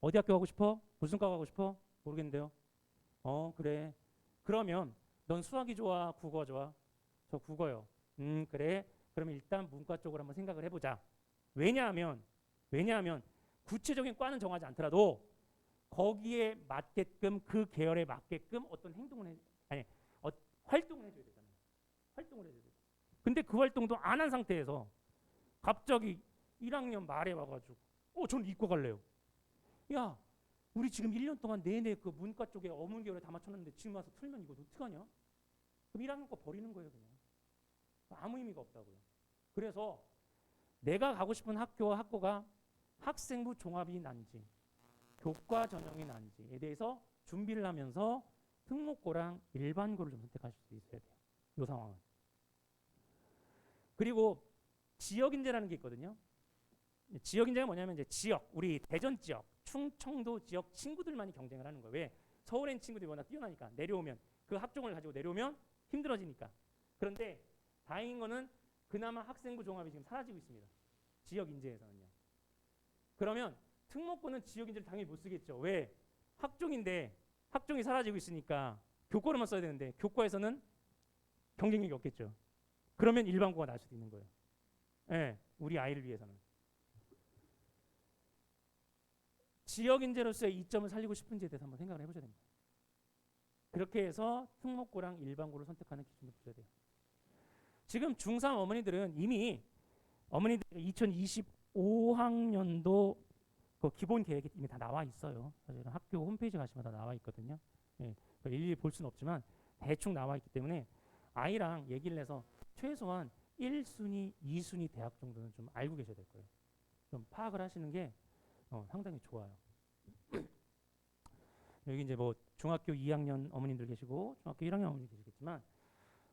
어디 학교 가고 싶어? 무슨 과 가고 싶어? 모르겠는데요. 그래. 그러면 넌 수학이 좋아? 국어가 좋아? 저 국어요. 그래. 그러면 일단 문과 쪽으로 한번 생각을 해보자. 왜냐하면 구체적인 과는 정하지 않더라도 거기에 맞게끔 그 계열에 맞게끔 어떤 행동을 활동을 해줘야 되잖아요. 활동을 해줘야 돼. 근데 그 활동도 안 한 상태에서 갑자기 1학년 말에 와가지고 저는 이과 갈래요. 야, 우리 지금 1년 동안 내내 그 문과 쪽에 어문 계열에 다 맞췄는데 지금 와서 틀면 이거 어떡하냐? 그럼 1학년 거 버리는 거예요, 그냥. 아무 의미가 없다고요. 그래서 내가 가고 싶은 학교와 학과가 학생부 종합이 난지 교과 전형이 난지에 대해서 준비를 하면서 특목고랑 일반고를 좀 선택하실 수 있어야 돼요. 이 상황은. 그리고 지역인재라는 게 있거든요. 지역인재가 뭐냐면 이제 지역, 우리 대전 지역, 충청도 지역 친구들만이 경쟁을 하는 거예요. 왜? 서울에 있는 친구들이 워낙 뛰어나니까 내려오면 그 학종을 가지고 내려오면 힘들어지니까. 그런데 다행인 거는 그나마 학생부 종합이 지금 사라지고 있습니다. 지역인재에서는요. 그러면 특목고는 지역인재를 당연히 못 쓰겠죠. 왜? 학종인데 학종이 사라지고 있으니까 교과로만 써야 되는데 교과에서는 경쟁력이 없겠죠. 그러면 일반고가 나올 수도 있는 거예요. 네, 우리 아이를 위해서는. 지역인재로서의 이점을 살리고 싶은지에 대해서 한번 생각을 해보셔야 됩니다. 그렇게 해서 특목고랑 일반고를 선택하는 기준을 보셔야 돼요. 지금 중3 어머니들은 이미 어머니들 2025학년도 그 기본 계획이 이미 다 나와 있어요. 사실은 학교 홈페이지 가시면 다 나와 있거든요. 예, 일일이 볼 수는 없지만 대충 나와 있기 때문에 아이랑 얘기를 해서 최소한 1순위, 2순위 대학 정도는 좀 알고 계셔야 될 거예요. 좀 파악을 하시는 게 상당히 좋아요. 여기 이제 뭐 중학교 2학년 어머님들 계시고 중학교 1학년 어머님들 계시겠지만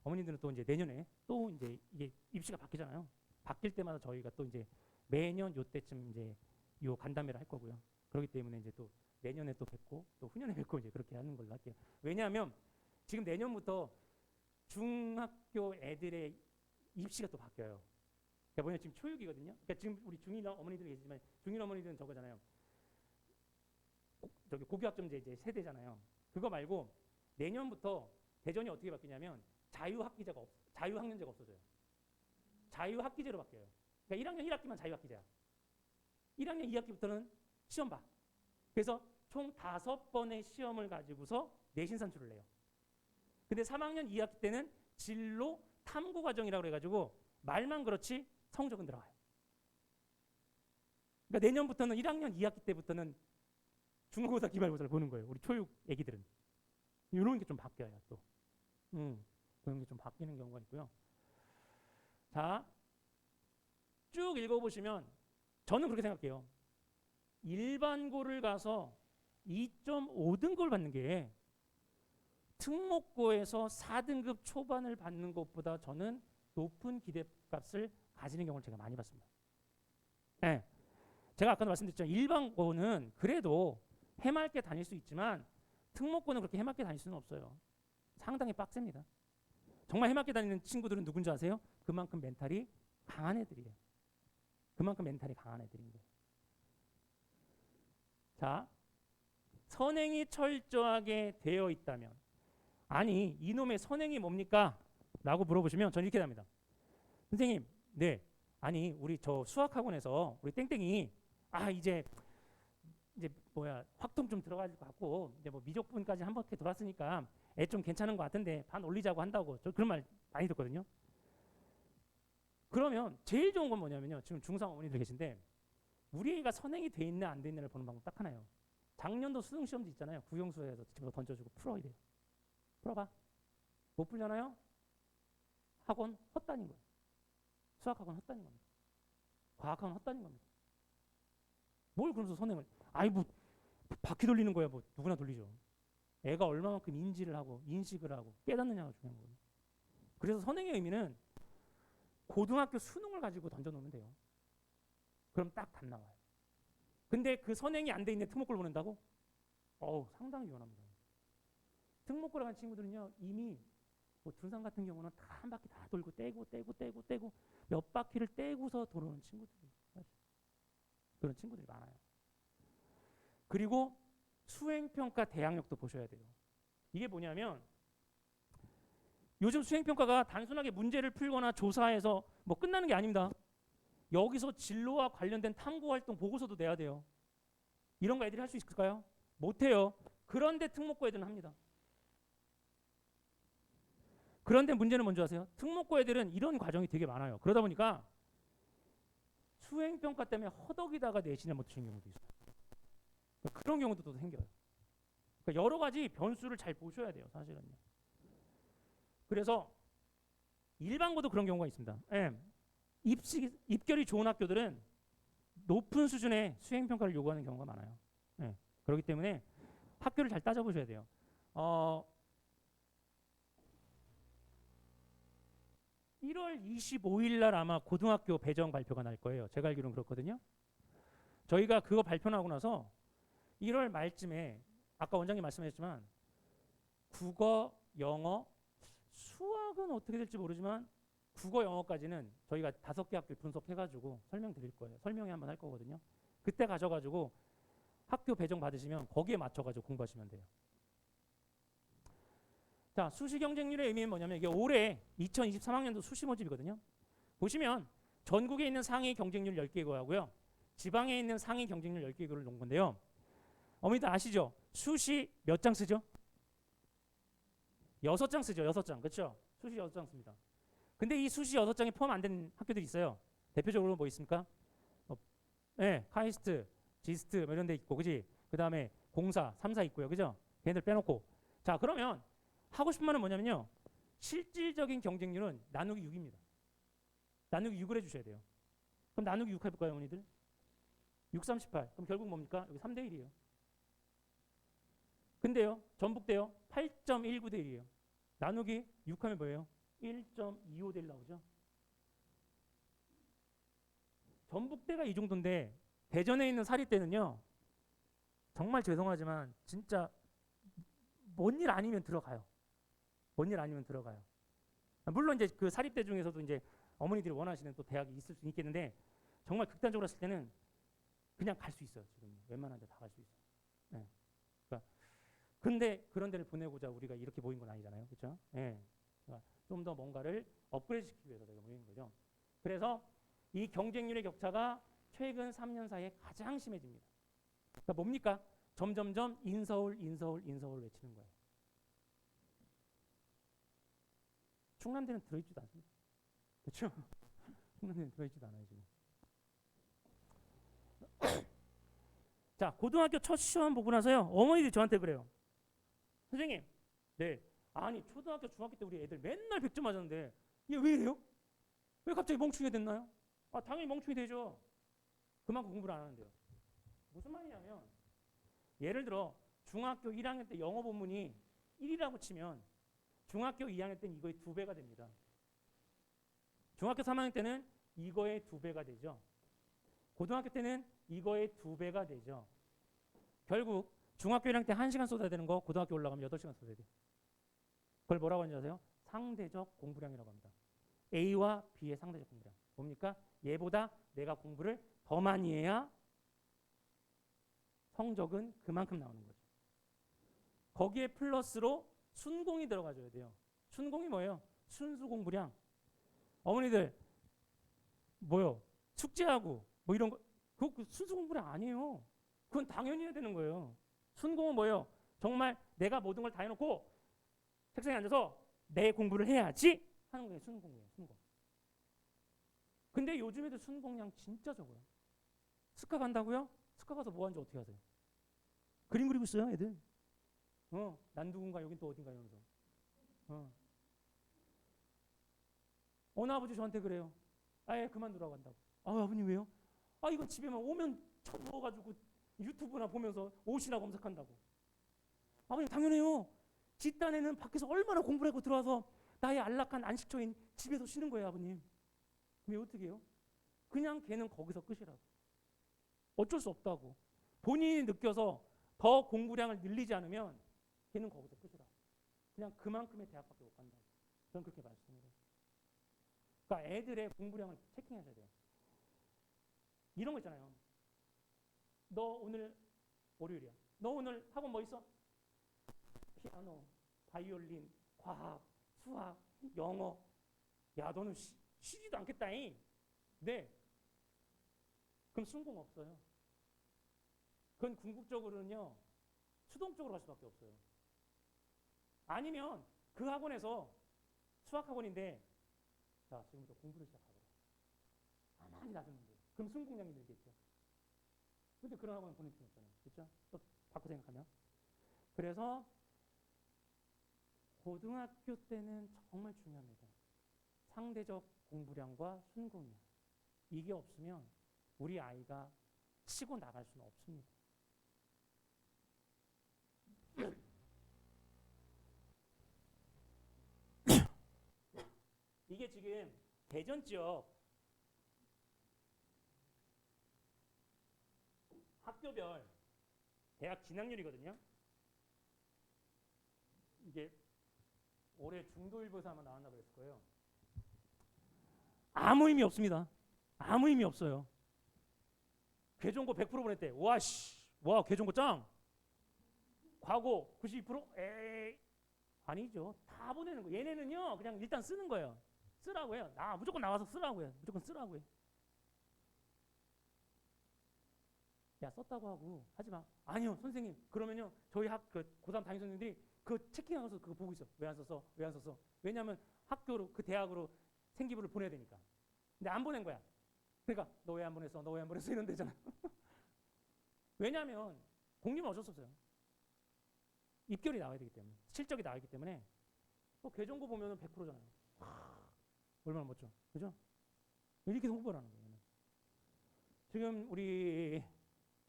어머님들은 또 이제 내년에 또 이제 이게 입시가 바뀌잖아요. 바뀔 때마다 저희가 또 이제 매년 요때쯤 이제 요 간담회를 할 거고요. 그렇기 때문에 이제 또 내년에 또 뵙고 또 후년에 뵙고 이제 그렇게 하는 걸로 할게요. 왜냐하면 지금 내년부터 중학교 애들의 입시가 또 바뀌어요. 그러니까 뭐냐 지금 초육이거든요. 그러니까 지금 우리 중1 어머니들 계시지만 중1 어머니들은 저거잖아요. 저기 고교학점제 이제 세대잖아요. 그거 말고 내년부터 대전이 어떻게 바뀌냐면 자유학년제가 없어져요. 자유학기제로 바뀌어요. 그러니까 1학년 1학기만 자유학기제야. 1학년 2학기부터는 시험 봐. 그래서 총 5번의 시험을 가지고서 내신 산출을 해요. 근데 3학년 2학기 때는 진로 탐구 과정이라고 해가지고 말만 그렇지 성적은 들어가요. 그러니까 내년부터는 1학년 2학기 때부터는 중간고사 기말고사를 보는 거예요. 우리 초육 애기들은. 이런 게 좀 바뀌어요. 또. 그런 게 좀 바뀌는 경우가 있고요. 자, 쭉 읽어보시면 저는 그렇게 생각해요. 일반고를 가서 2.5등급을 받는 게 특목고에서 4등급 초반을 받는 것보다 저는 높은 기대값을 가지는 경우를 제가 많이 봤습니다. 네. 제가 아까도 말씀드렸죠. 일반고는 그래도 해맑게 다닐 수 있지만 특목고는 그렇게 해맑게 다닐 수는 없어요. 상당히 빡셉니다. 정말 해맑게 다니는 친구들은 누군지 아세요? 그만큼 멘탈이 강한 애들이에요. 그만큼 멘탈이 강한 애들인 거예요. 자, 선행이 철저하게 되어 있다면 아니 이놈의 선행이 뭡니까? 라고 물어보시면 저는 이렇게 답니다. 선생님, 네, 아니 우리 저 수학학원에서 우리 땡땡이 이제 뭐야 확통 좀 들어갈 것 같고 이제 뭐 미적분까지 한 바퀴 돌았으니까 애 좀 괜찮은 것 같은데 반 올리자고 한다고 저 그런 말 많이 듣거든요. 그러면 제일 좋은 건 뭐냐면요. 지금 중3 어머니들 계신데 우리 애가 선행이 돼 있나 안 돼 있나를 보는 방법 딱 하나예요. 작년도 수능 시험지 있잖아요. 국영수에서 집어 던져주고 풀어 이래요. 풀어봐. 못 풀려나요? 학원 헛다닌 거예요. 수학학원 헛다닌 겁니다. 과학학원 헛다닌 겁니다. 뭘 그러면서 선행을 아이 뭐 바퀴 돌리는 거야. 뭐 누구나 돌리죠. 애가 얼마만큼 인지를 하고 인식을 하고 깨닫느냐가 중요한 거예요. 그래서 선행의 의미는 고등학교 수능을 가지고 던져놓으면 돼요. 그럼 딱 답 나와요. 근데 그 선행이 안 돼 있는 특목고를 보낸다고? 상당히 위험합니다. 특목고를 간 친구들은요 이미 뭐 둔산 같은 경우는 다 한 바퀴 다 돌고 떼고 몇 바퀴를 떼고서 돌아오는 친구들이 그런 친구들이 많아요. 그리고 수행평가 대항력도 보셔야 돼요. 이게 뭐냐면 요즘 수행평가가 단순하게 문제를 풀거나 조사해서 뭐 끝나는 게 아닙니다. 여기서 진로와 관련된 탐구활동 보고서도 내야 돼요. 이런 거 애들이 할 수 있을까요? 못해요. 그런데 특목고 애들은 합니다. 그런데 문제는 뭔지 아세요? 특목고 애들은 이런 과정이 되게 많아요. 그러다 보니까 수행평가 때문에 허덕이다가 내신을 못 치는 경우도 있어요. 그런 경우도 또 생겨요. 그러니까 여러 가지 변수를 잘 보셔야 돼요. 사실은요. 그래서 일반고도 그런 경우가 있습니다. 입결이 좋은 학교들은 높은 수준의 수행평가를 요구하는 경우가 많아요. 그렇기 때문에 학교를 잘 따져보셔야 돼요. 1월 25일 날 아마 고등학교 배정 발표가 날 거예요. 제가 알기로는 그렇거든요. 저희가 그거 발표하고 나서 1월 말쯤에 아까 원장님 말씀하셨지만 국어, 영어, 수학은 어떻게 될지 모르지만 국어, 영어까지는 저희가 5개 학교 분석해가지고 설명드릴 거예요. 설명회 한번 할 거거든요. 그때 가셔가지고 학교 배정 받으시면 거기에 맞춰가지고 공부하시면 돼요. 자, 수시 경쟁률의 의미는 뭐냐면 이게 올해 2023학년도 수시 모집이거든요. 보시면 전국에 있는 상위 경쟁률 10개고요. 지방에 있는 상위 경쟁률 10개국을 놓은 건데요. 어머니들 아시죠? 수시 몇 장 쓰죠? 6장 쓰죠. 6장. 그렇죠? 수시 6장 씁니다. 근데 이 수시 6장이 포함 안 된 학교들이 있어요. 대표적으로 뭐 있습니까? 카이스트, 지스트 뭐 이런 데 있고, 그지? 그 다음에 공사, 3사 있고요. 그죠? 걔네들 빼놓고. 자, 그러면 하고 싶은 말은 뭐냐면요. 실질적인 경쟁률은 나누기 6입니다. 나누기 6을 해주셔야 돼요. 그럼 나누기 6 해볼까요, 어머니들? 6, 38. 그럼 결국 뭡니까? 여기 3대 1이에요. 근데요, 전북대요, 8.19대 1이에요. 나누기 6 하면 뭐예요? 1.25대 1 나오죠. 전북대가 이 정도인데 대전에 있는 사립대는요, 정말 죄송하지만 진짜 뭔 일 아니면 들어가요. 뭔 일 아니면 들어가요. 물론 이제 그 사립대 중에서도 이제 어머니들이 원하시는 또 대학이 있을 수 있겠는데 정말 극단적으로 했을 때는 그냥 갈 수 있어요. 지금 웬만한 데 다 갈 수 있어요. 네. 그러니까 근데 그런 데를 보내고자 우리가 이렇게 모인 건 아니잖아요. 그렇죠? 네. 그러니까 좀 더 뭔가를 업그레이드 시키기 위해서 저희가 모인 거죠. 그래서 이 경쟁률의 격차가 최근 3년 사이에 가장 심해집니다. 그러니까 뭡니까? 점점점 인서울 외치는 거예요. 충남대는 들어있지도 않습니다. 그렇죠? 충남대는 들어있지도 않아요 지금. 자, 고등학교 첫 시험 보고 나서요, 어머니들이 저한테 그래요. 선생님, 네, 아니 초등학교 중학교 때 우리 애들 맨날 100점 맞았는데 얘 왜 이래요? 왜 갑자기 멍충이가 됐나요? 당연히 멍충이 되죠. 그만큼 공부를 안 하는데요. 무슨 말이냐면 예를 들어 중학교 1학년 때 영어 본문이 1이라고 치면 중학교 2학년 때는 이거의 2배가 됩니다. 중학교 3학년 때는 이거의 2배가 되죠. 고등학교 때는 이거의 2배가 되죠. 결국 중학교 1학년 때 1시간 쏟아야 되는 거 고등학교 올라가면 8시간 쏟아야 돼요. 그걸 뭐라고 하는지 아세요? 상대적 공부량이라고 합니다. A와 B의 상대적 공부량. 뭡니까? 얘보다 내가 공부를 더 많이 해야 성적은 그만큼 나오는 거죠. 거기에 플러스로 순공이 들어가줘야 돼요. 순공이 뭐예요? 순수 공부량. 어머니들 뭐요? 숙제하고 뭐 이런 거 그거 그 순수 공부량 아니에요. 그건 당연히 해야 되는 거예요. 순공은 뭐예요? 정말 내가 모든 걸 다 해놓고 책상에 앉아서 내 공부를 해야지 하는 거예요. 순공이에요. 순공. 근데 요즘 애들 순공량 진짜 적어요. 스카 간다고요? 스카 가서 뭐 하는지 어떻게 하세요? 그림 그리고 있어요, 애들. 난 누군가 여긴 또 어딘가 이러면서. 어느 아버지 저한테 그래요. 아예 그만두라고 한다고. 아 아버님 왜요? 아 이건 집에만 오면 쳐부어가지고 유튜브나 보면서 옷이나 검색한다고. 아버님 당연해요. 지 딴에는 밖에서 얼마나 공부를 하고 들어와서 나의 안락한 안식처인 집에서 쉬는 거예요, 아버님. 왜 어떻게 해요? 그냥 걔는 거기서 끝이라고. 어쩔 수 없다고. 본인이 느껴서 더 공부량을 늘리지 않으면 걔는 거기서 끝이라고. 그냥 그만큼의 대학밖에 못 간다고. 저는 그렇게 말씀을 해요. 그러니까 애들의 공부량을 체킹하셔야 돼요. 이런 거 있잖아요. 너 오늘 월요일이야. 너 오늘 학원 뭐 있어? 피아노, 바이올린, 과학, 수학, 영어. 야 너는 쉬지도 않겠다잉. 네. 그럼 순공 없어요. 그건 궁극적으로는요. 수동적으로 갈 수밖에 없어요. 아니면 그 학원에서 수학 학원인데 자 지금부터 공부를 시작하거라. 많이 낮았는데 그럼 순공량이 늘겠죠. 근데 그런 학원 보낼 필요 없잖아요. 그렇죠? 또 바꿔 생각하면. 그래서 고등학교 때는 정말 중요합니다. 상대적 공부량과 순공량. 이게 없으면 우리 아이가 치고 나갈 수는 없습니다. 이게 지금 대전 지역 학교별 대학 진학률이거든요. 이게 올해 중도일보에서 아마 나왔나 그랬을 거예요. 아무 의미 없습니다. 아무 의미 없어요. 개종고 100% 보냈대. 와씨, 와 개종고 짱. 과고 92%? 에이 아니죠. 다 보내는 거. 얘네는요 그냥 일단 쓰는 거예요. 쓰라고 해요. 나 무조건 나와서 쓰라고 해요. 무조건 쓰라고 해. 야 썼다고 하고 하지 마. 아니요 선생님. 그러면요 저희 그 고3 담임 선생님들이 그 체킹하면서 그거 보고 있어. 왜 안 썼어? 왜 안 썼어? 왜냐하면 학교로 그 대학으로 생기부를 보내야 되니까. 근데 안 보낸 거야. 그러니까 너 왜 안 보냈어? 너 왜 안 보냈어? 이런 데잖아. 왜냐하면 공립은 어쩔 수 없어요. 입결이 나와야 되기 때문에 실적이 나와있기 때문에 또 개정고 보면은 100%잖아요. 얼마나 멋져, 그죠? 이렇게 홍보를 하는 거예요. 지금 우리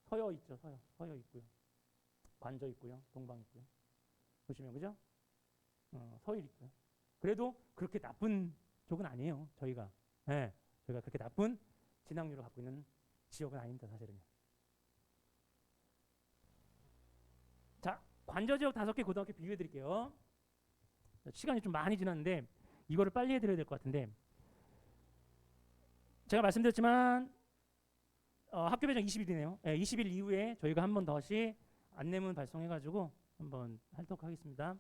서여 있죠, 서여 있고요, 관저 있고요, 동방 있고요. 보시면 그죠? 서일 있고요. 그래도 그렇게 나쁜 쪽은 아니에요. 저희가 저희가 그렇게 나쁜 진학률을 갖고 있는 지역은 아닙니다, 사실은요. 자, 관저 지역 5개 고등학교 비교해 드릴게요. 시간이 좀 많이 지났는데 이거를 빨리 해드려야 될 것 같은데 제가 말씀드렸지만 학교 배정 20일이네요. 20일 이후에 저희가 한 번 더씩 안내문 발송해가지고 한번 하도록 하겠습니다.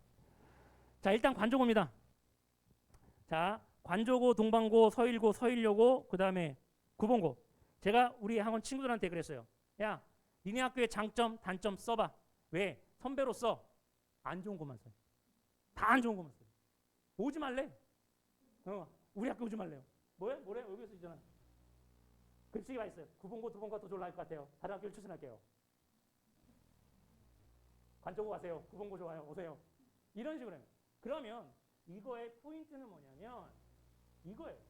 자, 일단 관조고입니다. 자, 관조고, 동방고, 서일고, 서일여고, 그 다음에 구봉고. 제가 우리 학원 친구들한테 그랬어요. 야, 니네 학교의 장점, 단점 써봐. 왜? 선배로서 안 좋은 것만 써요. 다 안 좋은 것만 써요. 오지 말래. 우리 학교 오지 말래요. 뭐래? 여기서 있잖아. 글씨가 있어요. 구봉고, 두봉고가 더 좋을 것 같아요. 다른 학교를 추천할게요. 관조고 가세요. 구봉고 좋아요. 오세요. 이런 식으로 해요. 그러면 이거의 포인트는 뭐냐면 이거예요.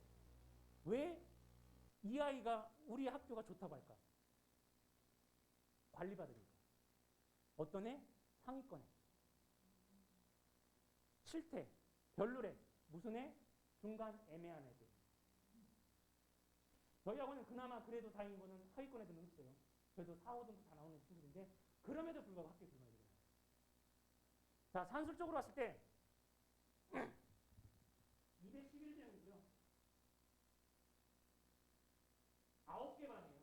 왜 이 아이가 우리 학교가 좋다고 할까? 관리받으니까. 어떤 애? 상위권 애. 7태, 별로래. 무슨 애? 중간 애매한 애들. 저희 학원은 그나마 그래도 다행인 거는 하위권 애들은 없어요. 그래도 4, 5등급 다 나오는 친구들인데 그럼에도 불구하고 학교에 들어가야 돼요. 자, 산술적으로 봤을 때 211명이고요. 9개 반이에요.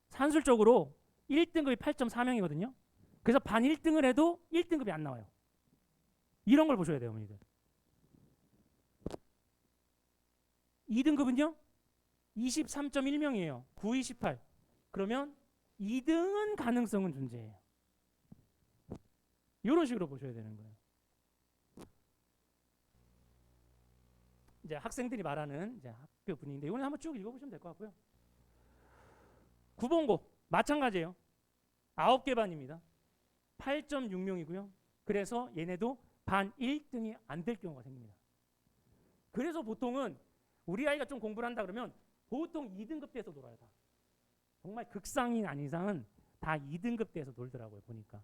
산술적으로 1등급이 8.4명이거든요. 그래서 반 1등을 해도 1등급이 안 나와요. 이런 걸 보셔야 돼요, 어머니들. 2등급은요? 23.1명이에요. 9, 28. 그러면 2등은 가능성은 존재해요. 이런 식으로 보셔야 되는 거예요. 이제 학생들이 말하는 이제 학교 분위기인데 이거는 한번 쭉 읽어보시면 될 것 같고요. 9번고 마찬가지예요. 9개 반입니다. 8.6명이고요. 그래서 얘네도 반 1등이 안 될 경우가 생깁니다. 그래서 보통은 우리 아이가 좀 공부를 한다 그러면 보통 2등급 대에서 놀아요. 다. 정말 극상이 아닌 이상은 다 2등급 대에서 놀더라고요. 보니까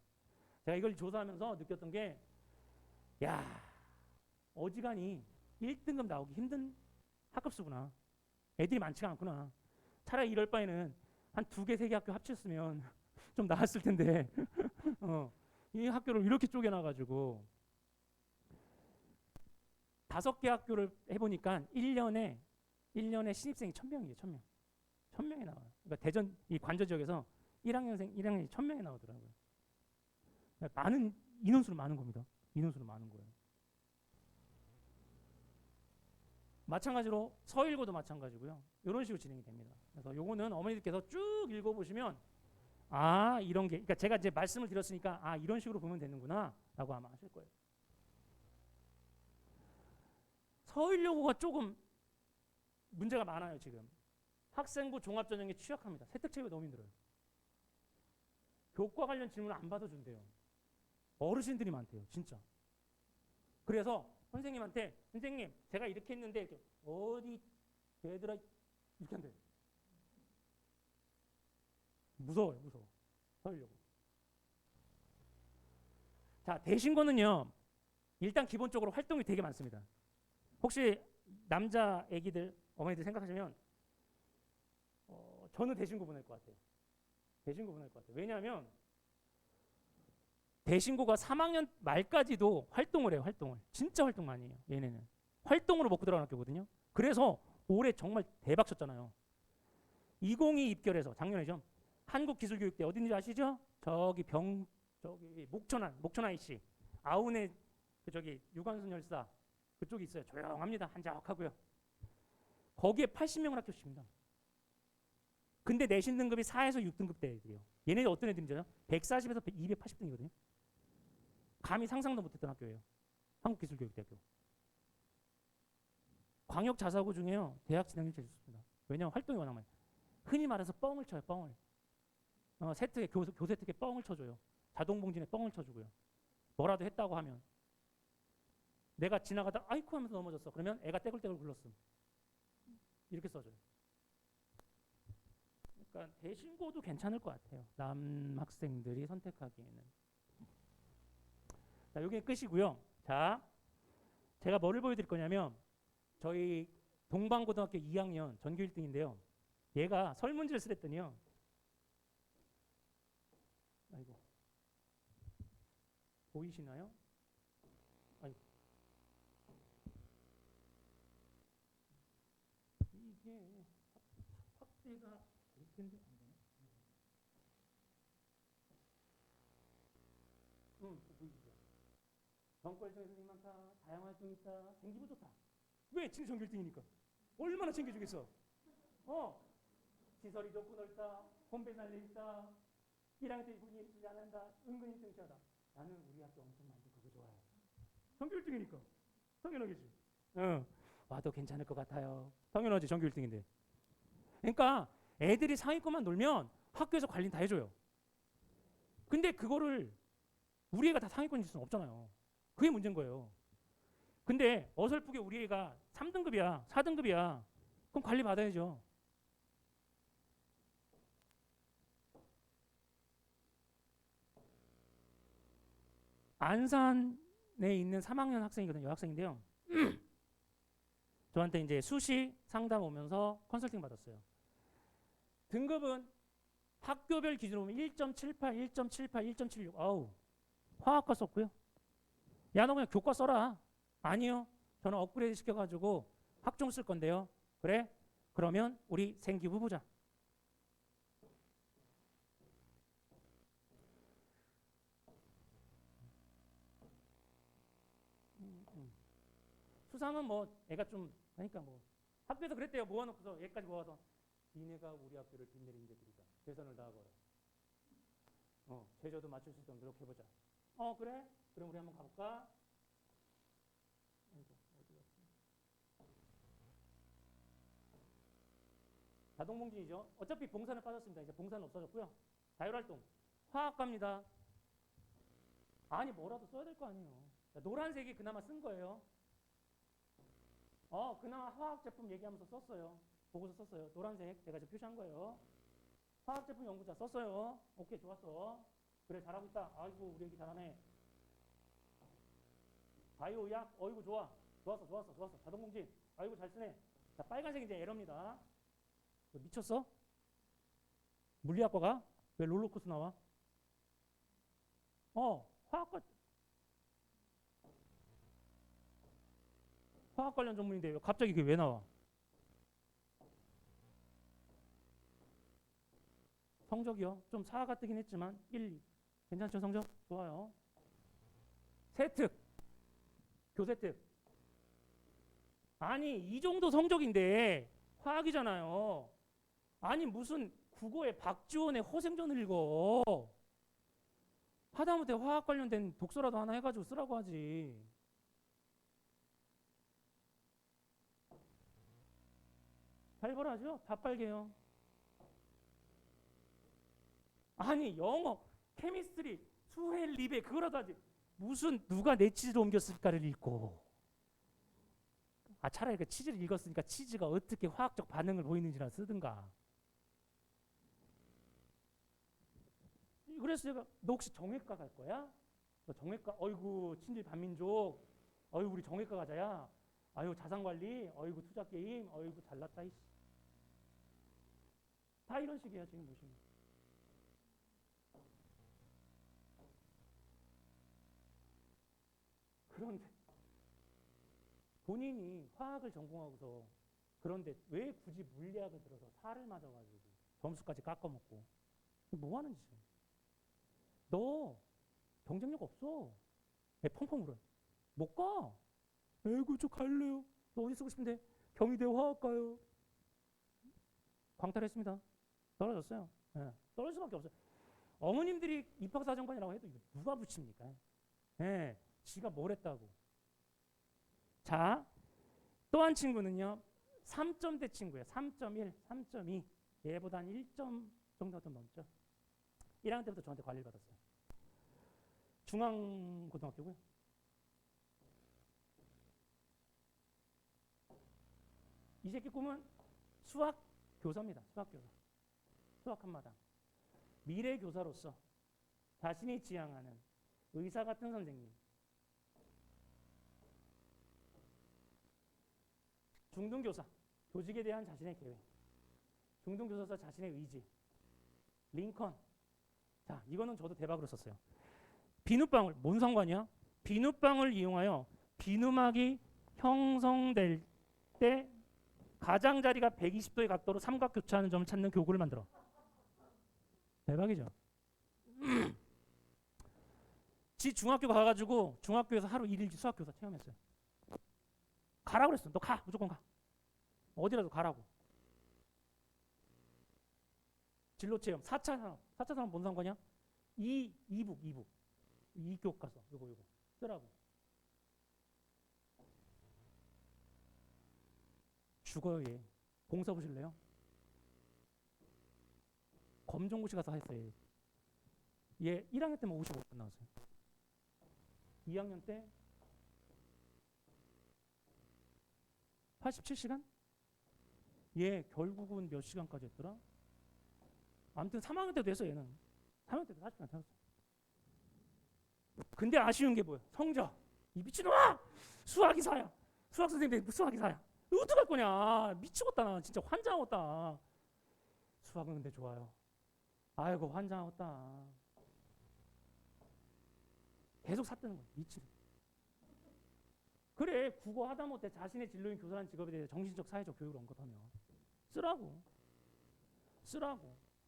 제가 이걸 조사하면서 느꼈던 게 야, 어지간히 1등급 나오기 힘든 학급수구나. 애들이 많지가 않구나. 차라리 이럴 바에는 한 2개, 3개 학교 합쳤으면 좀 나았을 텐데 이 학교를 이렇게 쪼개놔가지고 5개 학교를 해보니까 1년에 신입생이 1000명이에요. 1000명. 1000명이 나와요. 그러니까 대전 이 관저 지역에서 1학년이 1000명이 나오더라고요. 그러니까 많은 인원수로 많은 겁니다. 인원수로 많은 거예요. 마찬가지로 서일고도 마찬가지고요. 이런 식으로 진행이 됩니다. 그래서 요거는 어머니들께서 쭉 읽어보시면 아 이런 게 그러니까 제가 이제 말씀을 드렸으니까 아 이런 식으로 보면 되는구나라고 아마 하실 거예요. 서울여고가 조금 문제가 많아요. 지금 학생부 종합전형에 취약합니다. 세특체가 너무 힘들어요. 교과 관련 질문을 안 받아준대요. 어르신들이 많대요. 진짜. 그래서 선생님한테 선생님 제가 이렇게 했는데 이렇게 어디 얘들아 이렇게 한대요. 무서워요. 무서워. 서울여고. 자 대신고는요. 일단 기본적으로 활동이 되게 많습니다. 혹시 남자 애기들 어머니들 생각하시면 저는 대신고 보낼 것 같아요. 대신고 보낼 것 같아요. 왜냐하면 대신고가 3학년 말까지도 활동을 해요. 활동을. 진짜 활동 많이 해요. 얘네는. 활동으로 먹고 들어간 학교거든요. 그래서 올해 정말 대박 쳤잖아요. 2022 입결해서 작년에죠. 한국기술교육대 어딘지 아시죠? 저기 목천 IC 아우네 저기 유관순 열사 그쪽이 있어요. 조용합니다. 한적하고요. 거기에 80명을 합격시킵니다. 근데 내신 등급이 4에서 6등급 대 애들이에요. 얘네들 어떤 애들인지요? 140에서 280등이거든요. 감히 상상도 못했던 학교예요. 한국기술교육대학교. 광역 자사고 중에요. 대학 진학률 제일 좋습니다. 왜냐하면 활동이 워낙 많아요. 흔히 말해서 뻥을 쳐요. 뻥을. 세특에 교세 특에 뻥을 쳐줘요. 자동봉진에 뻥을 쳐주고요. 뭐라도 했다고 하면 내가 지나가다 아이쿠 하면서 넘어졌어. 그러면 애가 떼굴떼굴 굴렀음. 이렇게 써줘요. 그러니까 대신고도 괜찮을 것 같아요. 남학생들이 선택하기에는. 자, 여기 끝이고요. 자, 제가 뭐를 보여드릴 거냐면 저희 동방고등학교 2학년 전교 1등인데요. 얘가 설문지를 쓰랬더니요. 아이고. 보이시나요? 아이고. 이게 확대가 될 텐데 안 되나? 보이시죠? 전과활동에 선생님 많다, 다양한 활동이 있다, 생기부 좋다. 왜? 지금 전교 1등이니까. 얼마나 챙겨주겠어? 시설이 좋고 넓다, 홈페이지 알려있다, 1학년 때 분위기 쓰지 않는다, 은근히 쟁취하다. 나는 우리 학교 엄청 만족 그거 좋아해. 전교 1등이니까. 당연하겠지. 와도 괜찮을 것 같아요. 당연하지. 전교 1등인데. 그러니까 애들이 상위권만 놀면 학교에서 관리는 다 해줘요. 근데 그거를 우리 애가 다 상위권일 수는 없잖아요. 그게 문제인 거예요. 근데 어설프게 우리 애가 3등급이야, 4등급이야. 그럼 관리 받아야죠. 안산에 있는 3학년 학생이거든요. 여학생인데요. 저한테 이제 수시 상담 오면서 컨설팅 받았어요. 등급은 학교별 기준으로 보면 1.78, 1.78, 1.76. 아우, 화학과 썼고요. 야, 너 그냥 교과 써라. 아니요. 저는 업그레이드 시켜가지고 학종 쓸 건데요. 그래? 그러면 우리 생기부 보자. 수3은 뭐 애가 좀 하니까 뭐 학교에서 그랬대요. 모아놓고서 얘까지 모아서 니네가 우리 학교를 빛내는 인재들이다. 최선을 다하거라. 제저도 맞출 수 있도록 노력해보자. 그래? 그럼 우리 한번 가볼까? 아이고, 어디 갔어? 자동봉진이죠. 어차피 봉사는 빠졌습니다. 이제 봉사는 없어졌고요. 자율활동. 화학과입니다. 아니 뭐라도 써야 될 거 아니에요. 자, 노란색이 그나마 쓴 거예요. 그나마 화학 제품 얘기하면서 썼어요. 보고서 썼어요. 노란색 제가 지금 표시한 거예요. 화학 제품 연구자 썼어요. 오케이, 좋았어. 그래, 잘하고 있다. 아이고, 우리 애기 잘하네. 바이오약, 어이구, 좋아. 좋았어. 자동공진, 아이고, 잘 쓰네. 자, 빨간색이 이제 에러입니다. 미쳤어? 물리학과가? 왜 롤러코스 나와? 화학 관련 전문인데 갑자기 이게 왜 나와? 성적이요. 좀 사가 뜨긴 했지만 1, 2. 괜찮죠, 성적? 좋아요. 세특. 교세특. 아니, 이 정도 성적인데 화학이잖아요. 아니, 무슨 국어에 박지원의 허생전을 읽어. 하다못해 화학 관련된 독서라도 하나 해가지고 쓰라고 하지. 발벌하죠? 다 빨개요. 아니, 영어, 케미스트리, 수해, 리베 그거라도 하지. 무슨 누가 내 치즈를 옮겼을까를 읽고. 차라리 그 치즈를 읽었으니까 치즈가 어떻게 화학적 반응을 보이는지나 쓰든가. 그래서 제가 너 혹시 정외과 갈 거야? 너 정외과? 어이구, 친일 반민족. 어이구, 우리 정외과 가자야. 아유, 자산관리. 어이구, 투자게임. 어이구, 잘났다. 이씨. 다 이런 식이야 지금 보시면. 그런데 본인이 화학을 전공하고서 그런데 왜 굳이 물리학을 들어서 살을 맞아가지고 점수까지 깎아먹고 뭐 하는 짓이야? 너 경쟁력 없어. 애 펑펑 울어. 못 가. 에이구, 저 갈래요. 너 어디 쓰고 싶은데? 경희대 화학과요. 광탈했습니다. 떨어졌어요. 네, 떨어질 수밖에 없어요. 어머님들이 입학사정관이라고 해도 이거 누가 붙입니까? 네, 지가 뭘 했다고. 자, 또 한 친구는요. 3점대 친구예요. 3.1, 3.2. 얘보다 한 1점 정도 더 넘죠. 1학년 때부터 저한테 관리를 받았어요. 중앙고등학교고요. 이 새끼 꿈은 수학 교사입니다. 수학 교사. 수학 한마당. 미래 교사로서 자신이 지향하는 의사 같은 선생님. 중등교사. 조직에 대한 자신의 계획. 중등교사로서 자신의 의지. 링컨. 자, 이거는 저도 대박으로 썼어요. 비눗방울. 뭔 상관이야? 비눗방울 이용하여 비누막이 형성될 때 가장자리가 120도의 각도로 삼각 교차하는 점을 찾는 교구를 만들어. 대박이죠. 지 중학교 가가지고 중학교에서 하루 1일 수학교사 체험했어요. 가라고 그랬어. 너 가. 무조건 가. 어디라도 가라고. 진로 체험. 4차 산업. 4차 산업 뭔 상관이야? 이북. 이 교과서. 요거 쓰라고. 죽어요, 얘. 공 써보실래요? 검정고시 가서 했어요. 얘 1학년 때만 55분 나왔어요. 2학년 때 87시간? 얘 결국은 몇 시간까지 했더라? 아무튼 3학년 때도 했어, 얘는. 3학년 때도 40시간 찾았어. 근데 아쉬운 게 뭐야? 성적. 이 미친놈아! 수학이사야. 수학 선생님인데 수학이사야. 어떡할 거냐? 미치겠다, 나 진짜 환장하겠다. 수학은 근데 좋아요. 아이고, 환장하겠다. 계속 삿뜨는 거야, 미치게. 그래, 국어 하다못해 자신의 진로인 교사라는 직업에 대해서 정신적, 사회적 교육을 언급하며 쓰라고.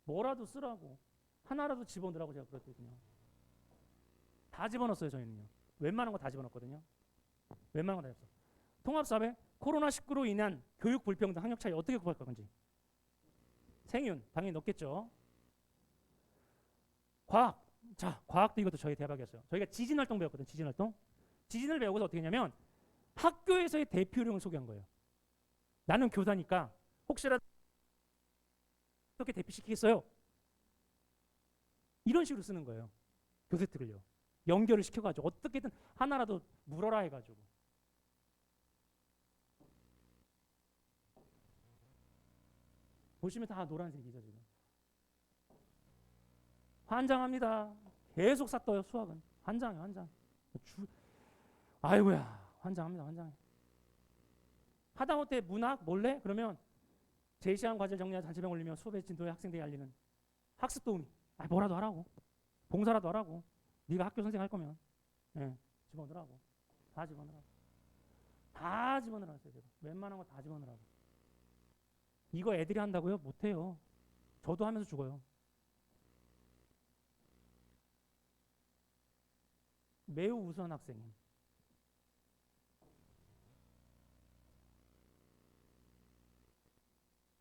뭐라도 쓰라고. 하나라도 집어넣으라고 제가 그랬거든요. 다 집어넣었어요, 저희는요. 웬만한 거 다 집어넣었거든요. 웬만한 거 다 했어. 통합사회, 코로나19로 인한 교육 불평등, 학력 차이 어떻게 극복할 건지. 생윤 당연히 넣겠죠. 과학. 자, 과학도 이것도 저희 대박이었어요. 저희가 지진활동 배웠거든. 지진활동. 지진을 배우고서 어떻게 했냐면 학교에서의 대표 요령을 소개한 거예요. 나는 교사니까 혹시라도 어떻게 대피시키겠어요? 이런 식으로 쓰는 거예요. 교세특을요. 연결을 시켜가지고 어떻게든 하나라도 물어라 해가지고. 보시면 다 노란색이죠 지금. 환장합니다. 계속 쌌어요 수학은. 환장해 환장. 아이고야 환장합니다 환장해. 하다못해 문학 몰래 그러면 제시한 과제를 정리하자 단체방 올리며 수업의 진도에 학생들이 알리는 학습 도우미. 아 뭐라도 하라고. 봉사라도 하라고. 네가 학교 선생 할 거면 집어넣으라고. 다 집어넣으라고. 다 집어넣으라고 제가. 웬만한 거 다 집어넣으라고. 이거 애들이 한다고요? 못해요. 저도 하면서 죽어요. 매우 우수한 학생임.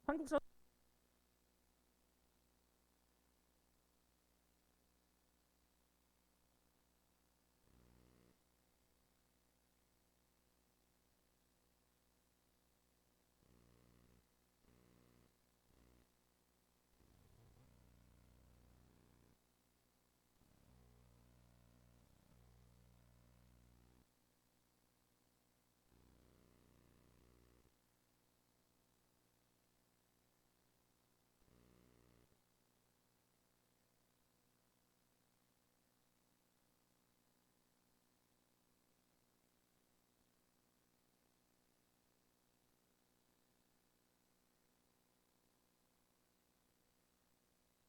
한국사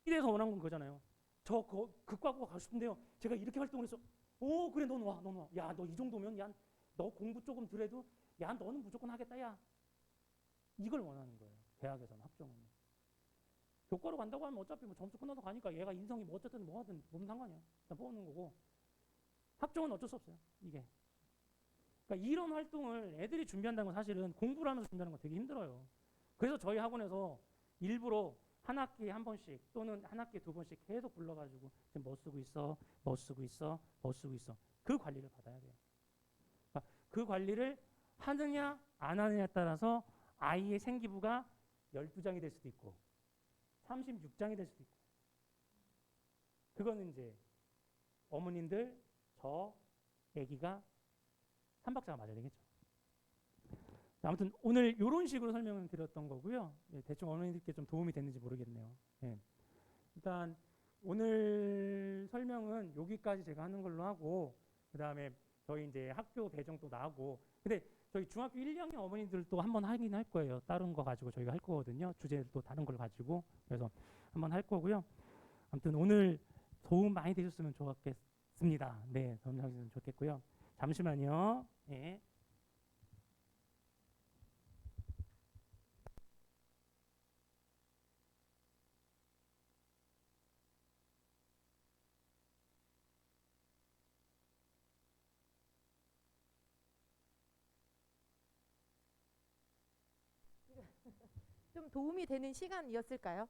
이래서 원한 건 거잖아요. 저 극과고 가고 싶은데요. 제가 이렇게 활동을 해서 오 그래 넌 와. 야 너 이 정도면 야 너 공부 조금 덜해도 야 너는 무조건 하겠다 야. 이걸 원하는 거예요. 대학에서는 학종은. 교과로 간다고 하면 어차피 뭐 점수 끝나서 가니까 얘가 인성이 뭐 어쨌든 뭐 하든 뭔 상관이야. 다 뽑는 거고. 학종은 어쩔 수 없어요. 이게. 그러니까 이런 활동을 애들이 준비한다는 건 사실은 공부를 하면서 준비하는 건 되게 힘들어요. 그래서 저희 학원에서 일부러 한 학기에 한 번씩 또는 한 학기에 두 번씩 계속 불러가지고 지금 뭐 쓰고 있어, 뭐 쓰고 있어, 뭐 쓰고 있어. 그 관리를 받아야 돼요. 그러니까 그 관리를 하느냐 안 하느냐에 따라서 아이의 생기부가 12장이 될 수도 있고 36장이 될 수도 있고 그거는 이제 어머님들 저 아기가 3박자가 맞아야 되겠죠. 아무튼 오늘 이런 식으로 설명을 드렸던 거고요. 대충 어머님들께 좀 도움이 됐는지 모르겠네요. 일단 오늘 설명은 여기까지 제가 하는 걸로 하고 그 다음에 저희 이제 학교 배정도 나고 근데 저희 중학교 1, 2학년 어머니들도 한번 하긴 할 거예요. 다른 거 가지고 저희가 할 거거든요. 주제도 다른 걸 가지고 그래서 한번 할 거고요. 아무튼 오늘 도움 많이 되셨으면 좋겠습니다. 네, 도움 되셨으면 좋겠고요. 잠시만요. 네. 좀 도움이 되는 시간이었을까요?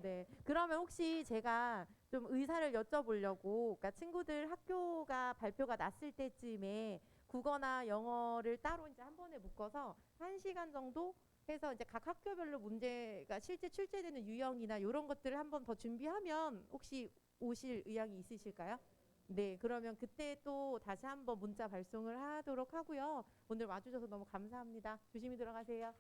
네. 그러면 혹시 제가 좀 의사를 여쭤보려고, 그러니까 친구들 학교가 발표가 났을 때쯤에 국어나 영어를 따로 이제 한 번에 묶어서 1시간 정도 해서 이제 각 학교별로 문제가 실제 출제되는 유형이나 이런 것들을 한 번 더 준비하면 혹시 오실 의향이 있으실까요? 네, 그러면 그때 또 다시 한번 문자 발송을 하도록 하고요. 오늘 와주셔서 너무 감사합니다. 조심히 들어가세요.